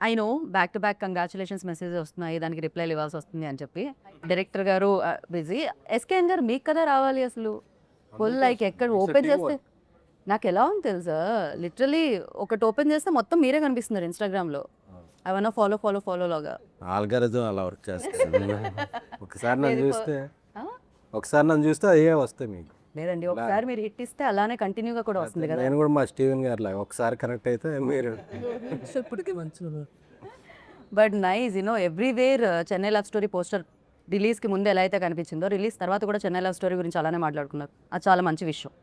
I know back to back congratulations message వస్తున్నాయి, దానికి రిప్లైలు ఇవ్వాల్సి వస్తుంది అని చెప్పి డైరెక్టర్ గారు బిజీ. ఎస్కేఎన్ గారు మీకు కదా రావాలి అసలు. ఫుల్ లైక్ ఎక్కడ ఓపెన్ చేస్తే నాకు ఎలా ఉంది తెలుసా, లిటరలీ ఒకటి ఓపెన్ చేస్తే మొత్తం మీరే కనిపిస్తున్నారు ఇన్స్టాగ్రామ్లో. అవన్నా ఫాలో ఫాలో ఫాలో లాగా ఆల్గారిథం అలా వర్క్ చేస్తుంది. ఒకసారి నన్ను చూస్తే అయ్యే వస్తాయి మీకు. లేదండి, ఒకసారి మీరు హిట్ ఇస్తే అలానే కంటిన్యూగా కూడా వస్తుంది కదా. నేను కూడా మా స్టీవెన్ గారు లాగా ఒకసారి కనెక్ట్ అయితే మీరు but nice everywhere Chennai love story poster రిలీజ్కి ముందు ఎలా అయితే కనిపించిందో, రిలీజ్ తర్వాత కూడా చెన్నై లవ్ స్టోరీ గురించి అలానే మాట్లాడుకున్నారు. అది చాలా మంచి విషయం.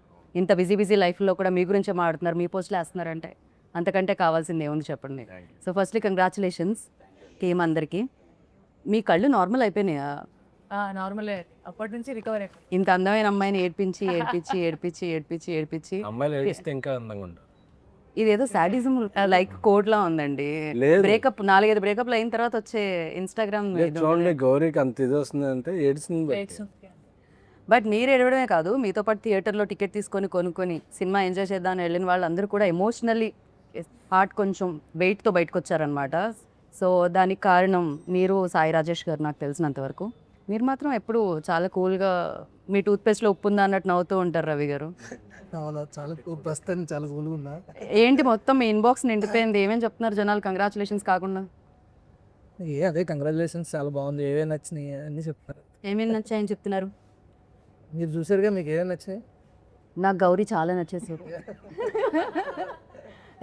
ఇంత బిజీ బిజీ లైఫ్లో కూడా మీ గురించే మాట్లాడుతున్నారు, మీ పోస్టులు వేస్తున్నారంటే అంతకంటే కావాల్సింది ఏముంది చెప్పండి. సో ఫస్ట్లీ కంగ్రాచులేషన్స్ టీమ్ అందరికీ. మీ కళ్ళు నార్మల్ అయిపోయినాయా? నార్మలే, అప్పటి నుంచి రికవర్ అయిపోయింది. ఇంత అందమైన అమ్మాయిని ఏడ్పించి ఏడ్పించి ఏడ్పించి ఏడ్పించి ఏడ్పించి అమ్మాయిలు ఏడిస్తే ఇంకా అందంగా ఉంటారు. ఇదేదో సాడిజం లైక్ కోడ్ లా ఉందండి. బ్రేకప్ 4-5 బ్రేకప్లు అయిన తర్వాత వచ్చే ఇన్స్టాగ్రామ్ చూడండి, గౌరీకి అంత ఇది వస్తుంది అంటే ఏడ్చింది. బట్ మీరు ఏడవడమే కాదు, మీతో పాటు థియేటర్లో టికెట్ తీసుకొని కొనుక్కొని సినిమా ఎంజాయ్ చేద్దామని వెళ్ళిన వాళ్ళందరూ కూడా ఎమోషనల్లీ హార్ట్ కొంచెం వెయిట్తో బయటకు వచ్చారనమాట. సో దానికి కారణం మీరు, సాయి రాజేష్ గారు. నాకు తెలిసినంత వరకు మీరు మాత్రం ఎప్పుడు చాలా కూల్గా మీ టూత్పేస్ట్లో ఉప్పు ఉందా అన్నట్టు నవ్వుతూ ఉంటారు రవి గారు. చాలా ప్రస్తుతానికి చాలా కూల్గా ఉన్నా. ఏంటి మొత్తం మీ ఇన్బాక్స్ నిండిపోయింది, ఏమేమి చెప్తున్నారు జనాలు కంగ్రాచులేషన్స్ కాకుండా? అదే కంగ్రాచులేషన్స్, చాలా బాగుంది, ఏవే నచ్చినాయి అన్నీ చెప్తున్నారు. ఏమేమి నచ్చాయని చెప్తున్నారు? మీరు చూసారుగా, మీకు ఏమేమి నచ్చినాయి? నాకు గౌరీ చాలా నచ్చేసారు.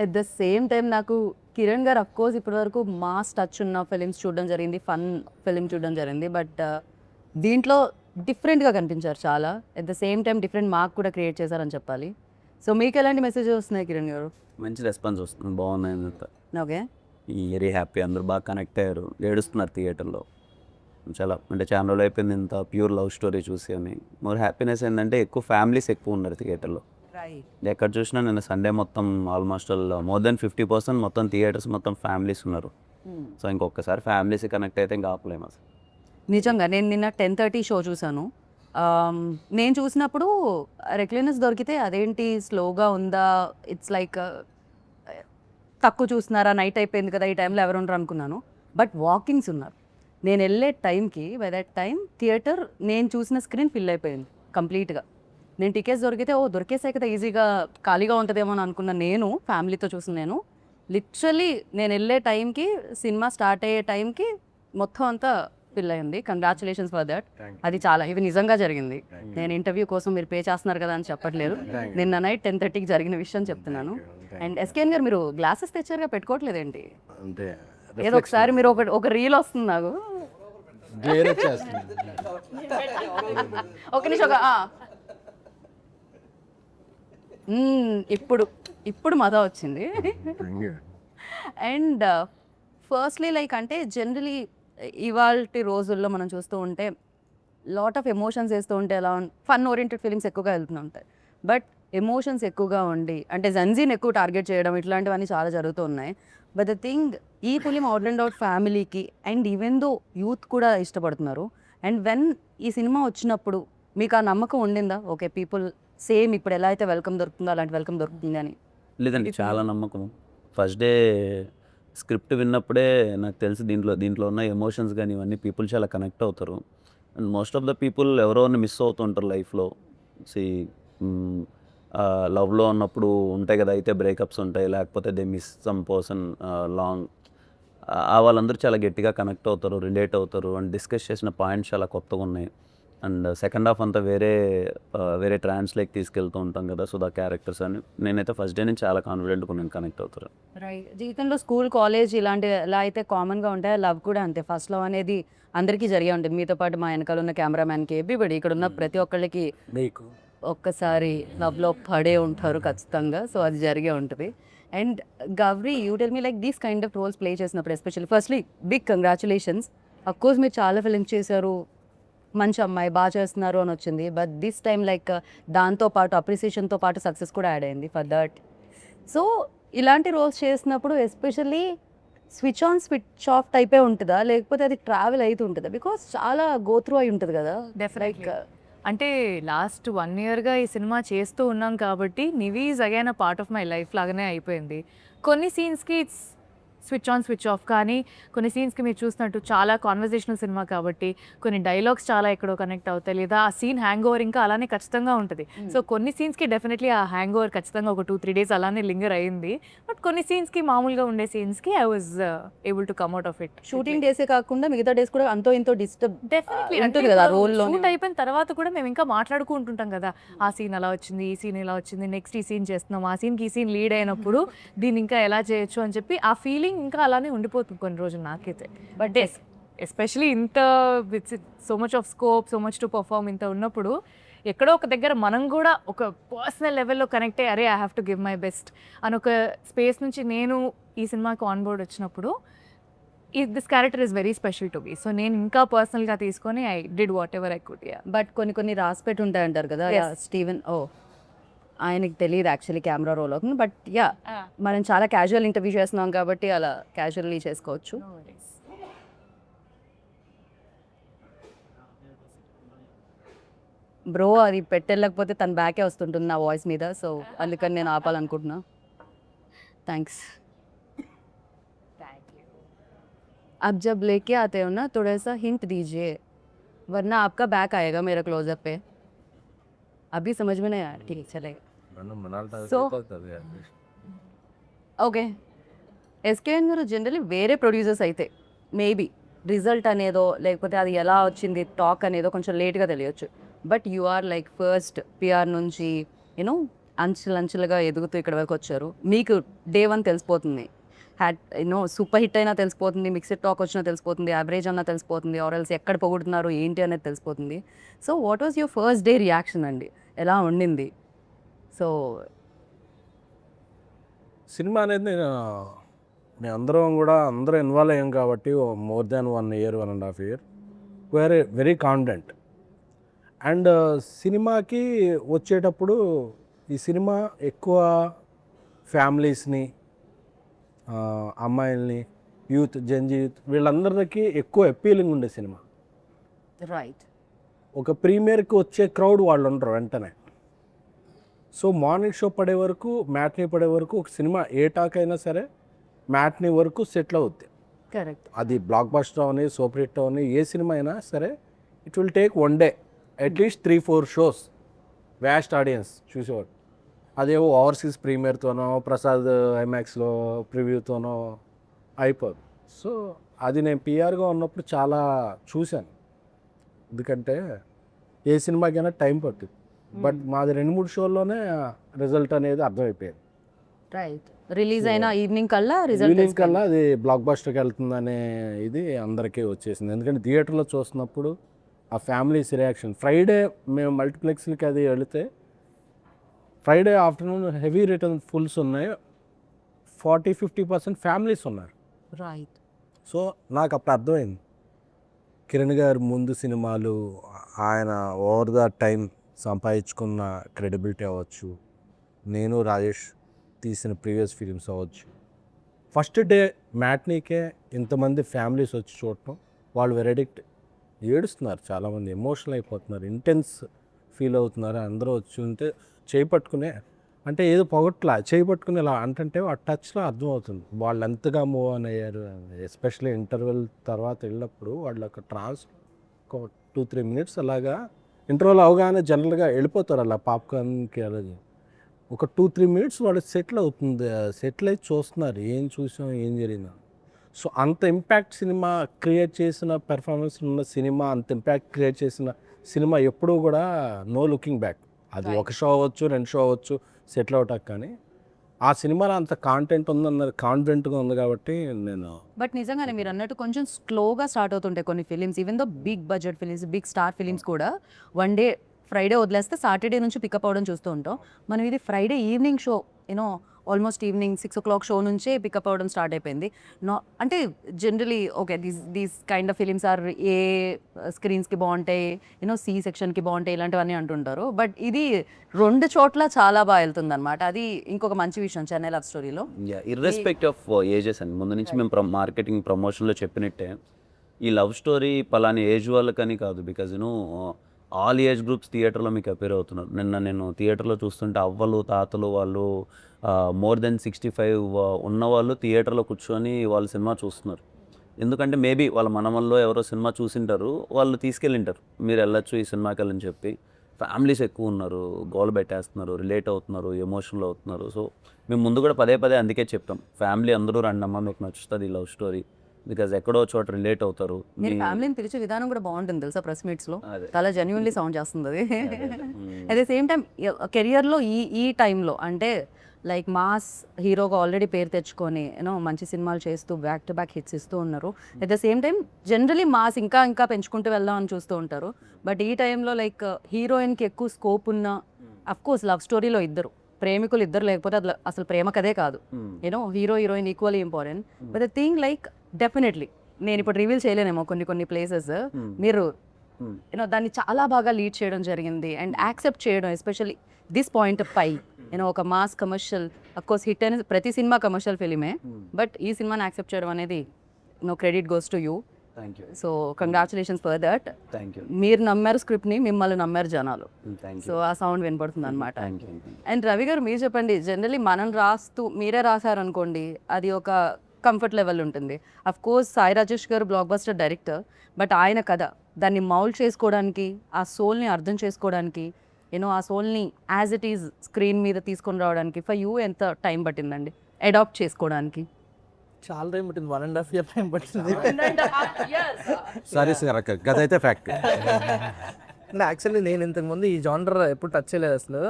అట్ ద సేమ్ టైం నాకు కిరణ్ గారు అఫ్కోర్స్ ఇప్పటివరకు మాస్ టచ్ ఉన్న ఫిలిమ్స్ చూడడం జరిగింది, ఫన్ ఫిలిం చూడడం జరిగింది. బట్ దీంట్లో డిఫరెంట్గా కనిపించారు చాలా. At the same time different mark కూడా క్రియేట్ చేశారని చెప్పాలి. సో మీకు ఎలాంటి మెసేజెస్ వస్తున్నాయి కిరణ్ గారు? మంచి రెస్పాన్స్ వస్తుంది, బాగుంది. ఓకే, వెరీ హ్యాపీ, అందరూ బాగా కనెక్ట్ అయ్యారు, ఏడుస్తున్నారు థియేటర్లో. చాలా అంటే చాలా రోజులు అయిపోయింది ఇంత ప్యూర్ లవ్ స్టోరీ చూసి అని. మోర్ హ్యాపీనెస్ ఏంటంటే ఎక్కువ ఫ్యామిలీస్ ఎక్కువ ఉన్నారు థియేటర్లో. ఎక్కడ చూసినా నేను సండే మొత్తం ఆల్మోస్ట్ మోర్ దెన్ 50% మొత్తం థియేటర్స్ మొత్తం ఫ్యామిలీస్ ఉన్నారు. సో ఇంకొకసారి ఫ్యామిలీస్ కనెక్ట్ అయితే ఇంకా ఆపలేము అసలు. నిజంగా నేను నిన్న 10:30 షో చూశాను. నేను చూసినప్పుడు రెక్లెనెస్ దొరికితే అదేంటి స్లోగా ఉందా, ఇట్స్ లైక్ తక్కువ చూస్తున్నారా, నైట్ అయిపోయింది కదా, ఈ టైంలో ఎవరు ఉండరు అనుకున్నాను. బట్ వాకింగ్స్ ఉన్నారు. నేను వెళ్ళే టైంకి బై దట్ టైం థియేటర్ నేను చూసిన స్క్రీన్ ఫిల్ అయిపోయింది కంప్లీట్గా. నేను టికెట్స్ దొరికితే దొరికేసాయి కదా ఈజీగా ఖాళీగా ఉంటుందేమో అని అనుకున్న నేను, ఫ్యామిలీతో చూసిన నేను, లిటరలీ నేను వెళ్ళే టైంకి సినిమా స్టార్ట్ అయ్యే టైంకి మొత్తం అంతా ఫిల్ అయింది. Congratulations for that. అది చాలా ఇవి నిజంగా జరిగింది. నేను ఇంటర్వ్యూ కోసం మీరు పే చేస్తున్నారు కదా అని చెప్పట్లేదు, నిన్న నైట్ 10:30కి జరిగిన విషయం చెప్తున్నాను. అండ్ ఎస్కేఎన్ గారు మీరు గ్లాసెస్ తెచ్చారుగా, పెట్టుకోవట్లేదేంటి? ఏదో ఒకసారి మీరు ఒక రీల్ వస్తుంది నాకు, ఒక నిమిషం. ఇప్పుడు మజా వచ్చింది. అండ్ ఫస్ట్లీ లైక్ అంటే జనరలీ ఇవాల్టి రోజుల్లో మనం చూస్తూ ఉంటే లాట్ ఆఫ్ ఎమోషన్స్ వేస్తూ ఉంటే ఎలా ఫన్ ఓరియంటెడ్ ఫిలిమ్స్ ఎక్కువగా వెళ్తూ ఉంటాయి. బట్ ఎమోషన్స్ ఎక్కువగా ఉండి అంటే జన్జీని ఎక్కువ టార్గెట్ చేయడం ఇట్లాంటివన్నీ చాలా జరుగుతూ ఉన్నాయి. బట్ ద థింగ్, ఈ ఫిలిం అవుట్ అండ్ అవుట్ ఫ్యామిలీకి అండ్ ఈవెన్ దో యూత్ కూడా ఇష్టపడుతున్నారు. అండ్ వెన్ ఈ సినిమా వచ్చినప్పుడు మీకు ఆ నమ్మకం ఉండిందా, ఓకే పీపుల్ సేమ్ ఇప్పుడు ఎలా అయితే వెల్కమ్ దొరుకుతుందో అలాంటి వెల్కమ్ దొరుకుతుంది అని? లేదండి, చాలా నమ్మకం. ఫస్ట్ డే స్క్రిప్ట్ విన్నప్పుడే నాకు తెలిసి దీంట్లో ఉన్న ఎమోషన్స్ కానీ ఇవన్నీ పీపుల్ చాలా కనెక్ట్ అవుతారు. And most of the people ఎవరో మిస్ అవుతుంటారు లైఫ్లో. లవ్లో ఉన్నప్పుడు ఉంటాయి కదా, అయితే బ్రేకప్స్ ఉంటాయి, లేకపోతే they miss some person long. వాళ్ళందరూ చాలా గట్టిగా కనెక్ట్ అవుతారు, రిలేట్ అవుతారు. అండ్ డిస్కస్ చేసిన పాయింట్స్ చాలా కొత్తగా ఉన్నాయి. అండ్ సెకండ్ హాఫ్ అంతా వేరే ట్రాన్స్లోకి తీసుకెళ్తూ ఉంటాం కదా, సో ద క్యారెక్టర్స్ అని నేనైతే ఫస్ట్ డే నుంచి చాలా కాన్ఫిడెంట్గా నేను కనెక్ట్ అవుతారు. రైట్. జీవితంలో స్కూల్ కాలేజ్ ఇలాంటి ఎలా అయితే కామన్గా ఉంటాయో లవ్ కూడా అంతే. ఫస్ట్ లవ్ అనేది అందరికీ జరిగే ఉంటుంది. మీతో పాటు మా వెనకాల ఉన్న కెమెరామ్యాన్కి, ఎవ్రీబడి ఇక్కడ ఉన్న ప్రతి ఒక్కళ్ళకి ఒక్కసారి లవ్లో పడే ఉంటారు ఖచ్చితంగా. సో అది జరిగే ఉంటుంది. And Gauri, you tell me like these kind of roles play చేసినప్పుడు especially firstly big congratulations. Of course మీరు చాలా ఫిలిమ్స్ చేశారు, మంచి అమ్మాయి బాగా చేస్తున్నారు అని వచ్చింది. బట్ దిస్ టైమ్ లైక్ దాంతోపాటు అప్రిసియేషన్తో పాటు సక్సెస్ కూడా యాడ్ అయింది ఫర్ దట్. సో ఇలాంటి రోల్స్ చేసినప్పుడు especially switch on switch off టైపే ఉంటుందా, లేకపోతే అది ట్రావెల్ అవుతూ ఉంటుందా? బికాస్ చాలా గో త్రూ అయి ఉంటుంది కదా. డెఫినెట్గా. అంటే లాస్ట్ 1 yearగా ఈ సినిమా చేస్తూ ఉన్నాం కాబట్టి Nivi is again a part of my life లాగానే అయిపోయింది. కొన్ని సీన్స్కి it's switch on switch off. కానీ కొన్ని సీన్స్కి మీరు చూసినట్టు చాలా కాన్వర్జేషనల్ సినిమా కాబట్టి కొన్ని డైలాగ్స్ చాలా ఎక్కడో కనెక్ట్ అవుతాయి, లేదా ఆ సీన్ హ్యాంగ్ ఓవర్ ఇంకా అలానే ఖచ్చితంగా ఉంటుంది. సో కొన్ని సీన్స్కి డెఫినెట్లీ ఆ హ్యాంగ్ ఓవర్ ఖచ్చితంగా ఒక 2-3 డేస్ అలానే లింగర్ అయింది. బట్ కొన్ని సీన్స్కి మామూలుగా ఉండే సీన్స్కి I was able to come out of it. Shooting డేసే కాకుండా మిగతా డేస్ కూడా అంతో ఇంతో డిస్టర్బ్ డెఫినెట్లీ ఉంటుంది కదా రోల్లో. షూట్ అయిపోయిన తర్వాత కూడా మేము ఇంకా మాట్లాడుకుంటుంటాం కదా, ఆ సీన్ అలా వచ్చింది, ఈ సీన్ ఇలా వచ్చింది, నెక్స్ట్ ఈ సీన్ చేస్తున్నాం, ఆ సీన్కి ఈ సీన్ లీడ్ అయినప్పుడు దీన్ని ఇంకా ఎలా చేయొచ్చు అని చెప్పి ఆ ఫీలింగ్ ఇంకా అలానే ఉండిపోతుంది కొన్ని రోజులు నాకైతే. బట్ ఎస్పెషలీ ఇంత with so much of scope, so much to perform ఇంత ఉన్నప్పుడు ఎక్కడో ఒక దగ్గర మనం కూడా ఒక పర్సనల్ లెవెల్లో కనెక్ట్ అయ్యి అరే I have to give my best అని ఒక స్పేస్ నుంచి నేను ఈ సినిమాకి ఆన్ బోర్డ్ వచ్చినప్పుడు this character is very special to be. So నేను ఇంకా పర్సనల్గా తీసుకొని I did whatever I could. But కొన్ని రాసి పెట్టి ఉంటాయి అంటారు కదా స్టీవెన్. ఆయనకి తెలియదు యాక్చువల్లీ కెమెరా రోల్ అవుతుంది. బట్ మనం చాలా క్యాజువల్ ఇంటర్వ్యూ చేస్తున్నాం కాబట్టి అలా క్యాజువల్లీ చేసుకోవచ్చు. బ్రో అది పెట్టలేకపోతే తన బ్యాకే వస్తుంటుంది నా వాయిస్ మీద, సో అందుకని నేను ఆపాలనుకుంటున్నా. థ్యాంక్స్. अब जब लेके आते हो ना थोड़ा सा हिंट दीजिए वरना आपका बैक आएगा मेरा क्लोजअप पे. अभी समझ में नहीं आया. ठीक चलेगा. So- ఓకే ఎస్కేఎన్ గారు జనరలీ వేరే ప్రొడ్యూసర్స్ అయితే మేబీ రిజల్ట్ అనేదో లేకపోతే అది ఎలా వచ్చింది టాక్ అనేదో కొంచెం లేట్గా తెలియచ్చు. But you are like first PR నుంచి యూనో అంచెలుగా ఎదుగుతూ ఇక్కడ వరకు వచ్చారు. మీకు డే 1 తెలిసిపోతుంది, సూపర్ హిట్ అయినా తెలిసిపోతుంది, మిక్స్డ్ టాక్ వచ్చినా తెలిసిపోతుంది, యావరేజ్ అన్నా తెలిసిపోతుంది, ఆర్ఎల్స్ ఎక్కడ పొగుడుతున్నారు ఏంటి అనేది తెలిసిపోతుంది. So what was your first day reaction అండి, ఎలా ఉండింది? సో సినిమా అనేది నేను అందరూ ఇన్వాల్వ్ అయ్యాం కాబట్టి more than 1 year 1.5 year very confident. And సినిమాకి వచ్చేటప్పుడు ఈ సినిమా ఎక్కువ ఫ్యామిలీస్ని, అమ్మాయిల్ని, జెన్జీ యూత్ వీళ్ళందరికీ ఎక్కువ అపీలింగ్ ఉండే సినిమా. రైట్. ఒక ప్రీమియర్కి వచ్చే క్రౌడ్ వాళ్ళు ఉండరు వెంటనే. సో మార్నింగ్ షో పడే వరకు, మ్యాట్నీ పడే వరకు ఒక సినిమా ఏ టాక్ అయినా సరే మ్యాట్నీ వరకు సెటిల్ అవుద్ది. కరెక్ట్. అది బ్లాక్ బస్టర్ అవని, సూపర్ హిట్ అవని, ఏ సినిమా అయినా సరే it will take 1 day at least 3-4 shows vast audience చూసేవాడు. అదేవో ఓవర్సీస్ ప్రీమియర్తోనో ప్రసాద్ ఐమాక్స్లో ప్రివ్యూతోనో అయిపోదు. సో అది నేను పిఆర్గా ఉన్నప్పుడు చాలా చూశాను. ఎందుకంటే ఏ సినిమాకైనా టైం పట్టుద్ది. బట్ మాది 2-3 షోల్లోనే రిజల్ట్ అనేది అర్థమైపోయింది. రైట్. రిలీజ్ అయిన ఈవినింగ్ కల్లా ఈవినింగ్ కల్లా అది బ్లాక్ బస్టర్కి వెళ్తుందనే ఇది అందరికీ వచ్చేసింది. ఎందుకంటే థియేటర్లో చూస్తున్నప్పుడు ఆ ఫ్యామిలీస్ రియాక్షన్, ఫ్రైడే మేము మల్టీప్లెక్స్లకి అది వెళితే Friday afternoon heavy return fulls ఉన్నాయి, 40-50% ఫ్యామిలీస్ ఉన్నారు. రైట్. సో నాకు అప్పుడు అర్థమైంది కిరణ్ గారు ముందు సినిమాలు, ఆయన ఓవర్ ద టైం సంపాదించుకున్న క్రెడిబిలిటీ అవ్వచ్చు, నేను రాజేష్ తీసిన ప్రీవియస్ ఫిలిమ్స్ అవ్వచ్చు, ఫస్ట్ డే మ్యాట్నీకే ఇంతమంది ఫ్యామిలీస్ వచ్చి చూడటం, వాళ్ళు వెరడిక్ట్ ఏడుస్తున్నారు, చాలామంది ఎమోషనల్ అయిపోతున్నారు, ఇంటెన్స్ ఫీల్ అవుతున్నారు. అందరూ వచ్చి ఉంటే చేయి పట్టుకునే, అంటే ఏదో పొగట్లా చేయి పట్టుకుని ఇలా అంటే ఆ టచ్లో అర్థమవుతుంది వాళ్ళు ఎంతగా మూవ్ ఆన్ అయ్యారు. ఎస్పెషల్లీ ఇంటర్వెల్ తర్వాత వెళ్ళినప్పుడు వాళ్ళు ఒక ఒక 2-3 minutes అలాగా ఇంటర్వెల్ అవగానే జనరల్గా వెళ్ళిపోతారు అలా పాప్కార్న్కి. అలాగే ఒక 2-3 minutes వాళ్ళు సెటిల్ అవుతుంది, సెటిల్ అయి చూస్తున్నారు ఏం చూసాం ఏం జరిగిందా. సో అంత ఇంపాక్ట్ సినిమా క్రియేట్ చేసిన పెర్ఫార్మెన్స్ ఉన్న సినిమా, అంత ఇంపాక్ట్ క్రియేట్ చేసిన సినిమా ఎప్పుడూ కూడా నో లుకింగ్ బ్యాక్. అది ఒక షో అవ్వచ్చు, 2 షో అవ్వచ్చు, సెటిల్ అవుటాక, కానీ ఆ సినిమాలో అంత కాంటెంట్ ఉందన్నది కాన్ఫిడెంట్గా ఉంది కాబట్టి నేను. బట్ నిజంగానే మీరు అన్నట్టు కొంచెం స్లోగా స్టార్ట్ అవుతుంటాయి కొన్ని films, even though big budget films, big star films కూడా. 1 day ఫ్రైడే వదిలేస్తే సాటర్డే నుంచి పికప్ అవ్వడం చూస్తూ ఉంటాం మనం. ఇది Friday evening show, you know almost evening 6 o'clock show నుంచే పికప్ అవ్వడం స్టార్ట్ అయిపోయింది. అంటే generally okay these kind of films are A స్క్రీన్స్కి బాగుంటాయి, యూనో సి సెక్షన్కి బాగుంటాయి ఇలాంటివన్నీ అంటుంటారు. బట్ ఇది 2 చోట్ల చాలా బాగా వెళ్తుంది అనమాట. అది ఇంకొక మంచి విషయం చెన్నై లవ్ స్టోరీలో. ఇర్రెస్పెక్టివ్ ఆఫ్ ఏజెస్ అండి, ముందు నుంచి మేము మార్కెటింగ్ ప్రమోషన్లో చెప్పినట్టే ఈ లవ్ స్టోరీ పలాని ఏజ్ వాళ్ళకని కాదు. బికాజ్ ఆల్ ఏజ్ గ్రూప్స్ థియేటర్లో మీకు అపేర్ అవుతున్నారు. నిన్న నేను థియేటర్లో చూస్తుంటే అవ్వలు తాతలు వాళ్ళు మోర్ దెన్ 65 ఉన్నవాళ్ళు థియేటర్లో కూర్చొని వాళ్ళు సినిమా చూస్తున్నారు. ఎందుకంటే మేబీ వాళ్ళ మనమల్లో ఎవరో సినిమా చూసింటారు, వాళ్ళు తీసుకెళ్ళింటారు మీరు వెళ్ళొచ్చు ఈ సినిమాకి వెళ్ళని చెప్పి. ఫ్యామిలీస్ ఎక్కువ ఉన్నారు, గోల పెట్టేస్తున్నారు, రిలేట్ అవుతున్నారు, ఎమోషనల్ అవుతున్నారు. సో మేము ముందు కూడా పదే పదే అందుకే చెప్పాం, ఫ్యామిలీ అందరూ రండమ్మా మీకు నచ్చుతుంది ఈ లవ్ స్టోరీ, బికాజ్ ఎక్కడో చోట రిలేట్ అవుతారు. మీరు ఫ్యామిలీని పిలిచే విధానం కూడా బాగుంటుంది తెలుసా, ప్రెస్ మీట్స్లో అదే. చాలా జెన్యున్లీ సౌండ్ చేస్తుంది అది. మ్మ్. అట్ ద సేమ్ టైం కెరియర్లో ఈ టైంలో అంటే లైక్ మాస్ హీరోగా ఆల్రెడీ పేరు తెచ్చుకొని యూనో మంచి సినిమాలు చేస్తూ బ్యాక్ టు బ్యాక్ హిట్స్ ఇస్తూ ఉన్నారు. At the same time generally mass ఇంకా పెంచుకుంటూ వెళ్దాం అని చూస్తూ ఉంటారు. బట్ ఈ టైంలో లైక్ హీరోయిన్కి ఎక్కువ స్కోప్ ఉన్న, అఫ్ కోర్స్ లవ్ స్టోరీలో ఇద్దరు ప్రేమికులు ఇద్దరు లేకపోతే అది అసలు ప్రేమ కదే కాదు, you know hero heroine equally important. But the thing like definitely నేను ఇప్పుడు రివీల్ చేయలేనేమో కొన్ని ప్లేసెస్, మీరు యూనో దాన్ని చాలా బాగా లీడ్ చేయడం జరిగింది అండ్ యాక్సెప్ట్ చేయడం, ఎస్పెషల్లీ దిస్ పాయింట్ పై యూనో ఒక మాస్ కమర్షియల్, అఫ్కోర్స్ హిట్ అనేది ప్రతి సినిమా కమర్షియల్ ఫిలిమే, బట్ ఈ సినిమాని యాక్సెప్ట్ చేయడం అనేది no credit goes to you. Thank you. So congratulations for that. Thank you. మీరు నమ్మారు స్క్రిప్ట్ని, మిమ్మల్ని నమ్మారు జనాలు. Thank so you. ఆ సౌండ్ వినపడుతుంది అనమాట. Thank you. అండ్ రవి గారు మీరు చెప్పండి, జనరలీ మనం రాస్తూ మీరే రాశారనుకోండి అది ఒక కంఫర్ట్ లెవెల్ ఉంటుంది. అఫ్ కోర్స్ సాయి రాజేష్ గారు బ్లాక్ బస్టర్ డైరెక్టర్, బట్ ఆయన కథ దాన్ని మౌల్డ్ చేసుకోవడానికి, ఆ సోల్ని అర్థం చేసుకోవడానికి, యూనో ఆ సోల్ని యాజ్ ఇట్ ఈజ్ స్క్రీన్ మీద తీసుకొని రావడానికి ఫర్ యూ ఎంత టైం పట్టిందండి అడాప్ట్ చేసుకోవడానికి? చాలా టైం పట్టింది, 1.5 year టైం పట్టింది. సరే సార్, గదైతే ఫ్యాక్ట్. అంటే యాక్చువల్లీ నేను ఇంతకుముందు ఈ జానర్ ఎప్పుడు టచ్ చేయలేదు అసలు,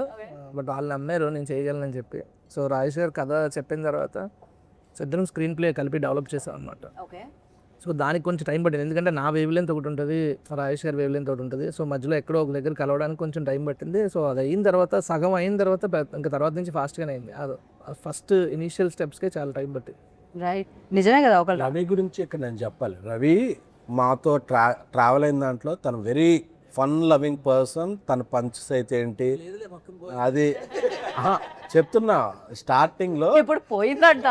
బట్ వాళ్ళు నమ్మారు నేను చేయగలనని చెప్పి. సో రాజేష్ గారు కథ చెప్పిన తర్వాత సో ఇద్దరం స్క్రీన్ ప్లే కలిపి డెవలప్ చేసాం అనమాట. ఓకే. సో దానికి కొంచెం టైం పట్టింది, ఎందుకంటే నా వేవ్ లెంత్ ఒకటి ఉంటుంది, రాజేష్ గారి వేవ్ లెంత్ ఒకటి ఉంటుంది. సో మధ్యలో ఎక్కడో ఒక దగ్గర కలవడానికి కొంచెం టైం పట్టింది. సో అది అయిన తర్వాత, సగం అయిన తర్వాత ఇంకా తర్వాత నుంచి ఫాస్ట్గానే అయింది. ఫస్ట్ ఇనీషియల్ స్టెప్స్కే చాలా టైం పట్టింది. రైట్, నిజమే కదా. ఒక రవి గురించి ఇక్కడ నేను చెప్పాలి. రవి మాతో ట్రావెల్ అయిన దాంట్లో తను వెరీ ఫన్ లవింగ్ పర్సన్. తన పంచెస్ అయితే ఏంటి అది చెప్తున్నా స్టార్టింగ్లో ఇప్పుడు పోయిందంట,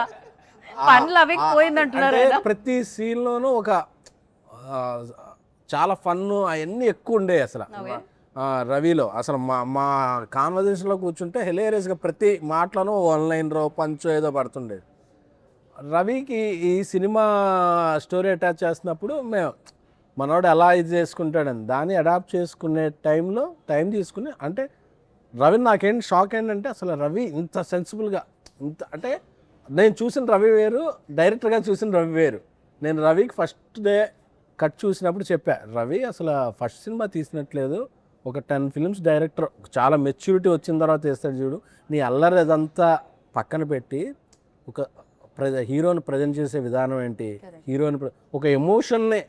పనులు అవి పోయిందంటున్నారు అంటే కదా. ప్రతి సీన్లోనూ ఒక చాలా ఫన్ అవన్నీ ఎక్కువ ఉండే అసలు రవిలో. అసలు మా కాన్వర్జేషన్లో కూర్చుంటే హిలేరియస్గా ప్రతి మాటలను ఆన్లైన్ పంచో ఏదో పడుతుండేది. రవికి ఈ సినిమా స్టోరీ అటాచ్ చేస్తున్నప్పుడు మేము మనోడు ఎలా ఇది చేసుకుంటాడని దాన్ని అడాప్ట్ చేసుకునే టైంలో టైం తీసుకుని, అంటే రవి నాకేంటి షాక్ ఏంటంటే అసలు రవి ఇంత సెన్సిబుల్గా ఇంత, అంటే నేను చూసిన రవి వేరు, డైరెక్టర్గా చూసిన రవి వేరు. నేను రవికి ఫస్ట్ డే కట్ చూసినప్పుడు చెప్పా, రవి అసలు ఫస్ట్ సినిమా తీసినట్లేదు, ఒక 10 films డైరెక్టర్ చాలా మెచ్యూరిటీ వచ్చిన తర్వాత వేస్తాడు చూడు, నీ అల్లరి అదంతా పక్కన పెట్టి ఒక హీరోని ప్రజెంట్ చేసే విధానం ఏంటి, హీరోని ఒక ఎమోషన్ని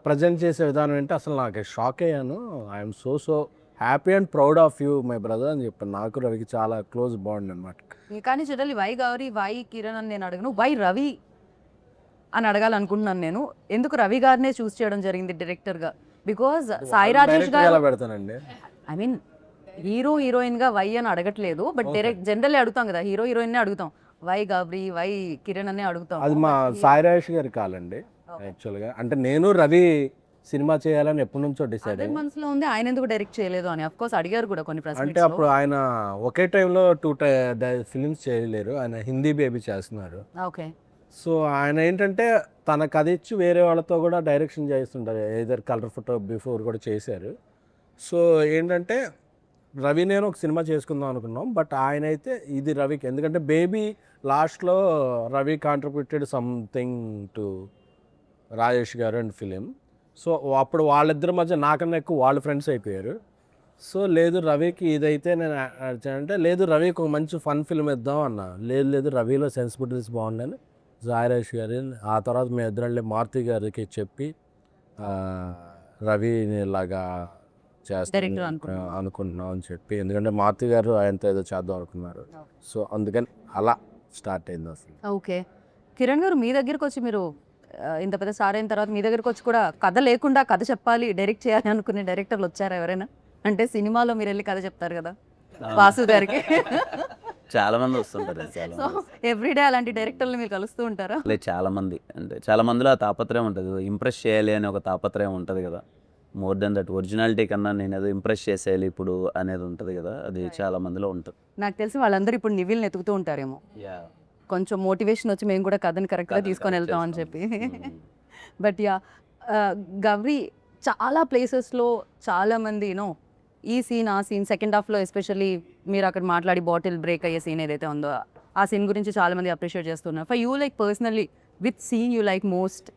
ప్రజెంట్ చేసే విధానం ఏంటి, అసలు నాకు షాక్ అయ్యాను. I'm so happy and proud of you my brother అని చెప్పాను. నాకు రవికి చాలా క్లోజ్ బాండ్ అనమాట. కానీ generally why Gauri, why Kiran అని నేను అడగను, వై రవి అని అడగాలనుకుంటున్నాను నేను. ఎందుకు రవి గారినే చూస్ చేయడం జరిగింది డైరెక్టర్గా? బికాజ్ సాయి రాజేష్ గారు, ఎలా పెడతానండి, ఐ మీన్ హీరో హీరోయిన్గా వై అని అడగట్లేదు, బట్ డైరెక్ట్ జనరల్లీ అడుగుతాం కదా, హీరో హీరోయిన్నే అడుగుతాం, వై గౌరీ, వై కిరణ్ అనే అడుగుతాం. అది మా సాయి రాజేష్ గారి కాలండి యాక్చువల్గా. అంటే నేను రవి సినిమా చేయాలని ఎప్పటి నుంచో డిసైడ్ అయ్యి, మనసులో ఉంది ఆయన ఎందుకు డైరెక్ట్ చేయలేదు అని. అఫ్ కోర్స్ అడిగారు కూడా కొన్ని అంటే ప్రశ్నలు. అప్పుడు ఆయన ఒకే టైంలో 2 ఫిలిమ్స్ చేయలేరు, ఆయన హిందీ బేబీ చేస్తున్నారు. ఓకే. సో ఆయన ఏంటంటే తన కథ ఇచ్చి వేరే వాళ్ళతో కూడా డైరెక్షన్ చేస్తుంటారు, ఏదర్ కలర్ ఫోటో బిఫోర్ కూడా చేశారు. సో ఏంటంటే రవి నేను ఒక సినిమా చేసుకుందాం అనుకున్నాం, బట్ ఆయన అయితే ఇది రవికి, ఎందుకంటే బేబీ లాస్ట్లో Ravi contributed something to Rajesh గారు అండ్ ఫిలిం. సో అప్పుడు వాళ్ళిద్దరి మధ్య నాకన్నా ఎక్కువ వాళ్ళు ఫ్రెండ్స్ అయిపోయారు. సో లేదు రవికి ఇదైతే నేను అంటే లేదు రవికి ఒక మంచి ఫన్ ఫిల్మ్ ఇద్దాం అన్న, లేదు రవిలో సెన్సిబిలిటీస్ బాగుండని సాయిరాజ్ గారి, ఆ తర్వాత మేము ఇద్దరు మారుతి గారికి చెప్పి రవిని ఇలాగా చేస్తాను అనుకుంటున్నాం అని చెప్పి, ఎందుకంటే మారుతి గారు ఆయనతో ఏదో చేద్దాం అనుకున్నారు. సో అందుకని అలా స్టార్ట్ అయింది అసలు. ఓకే. కిరణ్ గారు మీ దగ్గరికి వచ్చి, మీరు ఇంత పెద్ద స్టార్ అయిన తర్వాత మీ దగ్గరికి వచ్చి కూడా కథ లేకుండా కథ చెప్పాలి, డైరెక్ట్ చేయాలి అనుకునే డైరెక్టర్లు వచ్చారా ఎవరైనా? అంటే సినిమాలో మీరు వెళ్ళి కథ చెప్తారు కదా వాసు గారికి, చాలా మంది వస్తుంటారు. సో ఎవ్రీడే అలాంటి డైరెక్టర్లు మీరు కలుస్తూ ఉంటారా? లేదు, చాలా మంది, అంటే చాలా మందిలో ఆ తాపత్రయం ఉంటుంది, ఇంప్రెస్ చేయాలి అనే ఒక తాపత్రయం ఉంటుంది కదా. మోర్ దెన్ దట్ ఒరిజినాలిటీ కన్నా నేను ఏదో ఇంప్రెస్ చేసేయాలి ఇప్పుడు అనేది ఉంటుంది కదా, అది చాలా మందిలో ఉంటుంది. నాకు తెలిసి వాళ్ళందరూ ఇప్పుడు నివిల్ని ఎతుకుతూ ఉంటారేమో, కొంచెం మోటివేషన్ వచ్చి మేము కూడా కథని కరెక్ట్గా తీసుకొని వెళ్తాం అని చెప్పి. బట్ యా, గౌరీ చాలా ప్లేసెస్లో చాలామంది యూనో ఈ సీన్ ఆ సీన్ సెకండ్ హాఫ్లో ఎస్పెషల్లీ మీరు అక్కడ మాట్లాడి బాటిల్ బ్రేక్ అయ్యే సీన్ ఏదైతే ఉందో ఆ సీన్ గురించి చాలామంది అప్రిషియేట్ చేస్తున్నారు. For you like personally with scene you like most?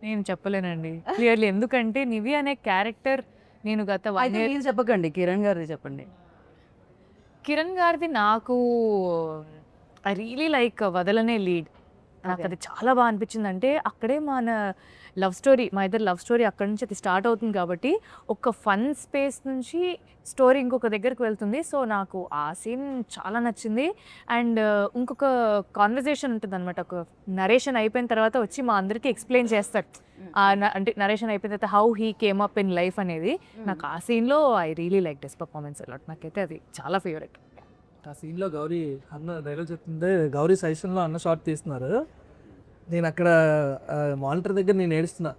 నేను చెప్పలేనండి క్లియర్లీ, ఎందుకంటే నివి అనే క్యారెక్టర్ నేను గత 1 అయితే year మీరు చెప్పకండి, కిరణ్ గారిది చెప్పండి. కిరణ్ గారిది నాకు ఐ రియలీ లైక్ వదలనే లీడ్. నాకు అది చాలా బాగా అనిపించింది. అంటే అక్కడే మన లవ్ స్టోరీ, మా ఇద్దరు లవ్ స్టోరీ అక్కడి నుంచి అది స్టార్ట్ అవుతుంది కాబట్టి ఒక ఫన్ స్పేస్ నుంచి స్టోరీ ఇంకొక దగ్గరికి వెళ్తుంది. సో నాకు ఆ సీన్ చాలా నచ్చింది. అండ్ ఇంకొక కాన్వర్జేషన్ ఉంటుంది అనమాట, ఒక నరేషన్ అయిపోయిన తర్వాత వచ్చి మా అందరికీ ఎక్స్ప్లెయిన్ చేస్తాడు. అంటే నరేషన్ అయిపోయిన తర్వాత how he came up in life అనేది. నాకు ఆ సీన్లో I really like this performance a lot. నాకైతే అది చాలా ఫేవరెట్. ఆ సీన్లో గౌరీ అన్న డైలాగ్ చెప్తుంటే గౌరీ సజెషన్లో అన్న షార్ట్ తీస్తున్నారు. నేను అక్కడ మానిటర్ దగ్గర నేను ఏడుస్తున్నా.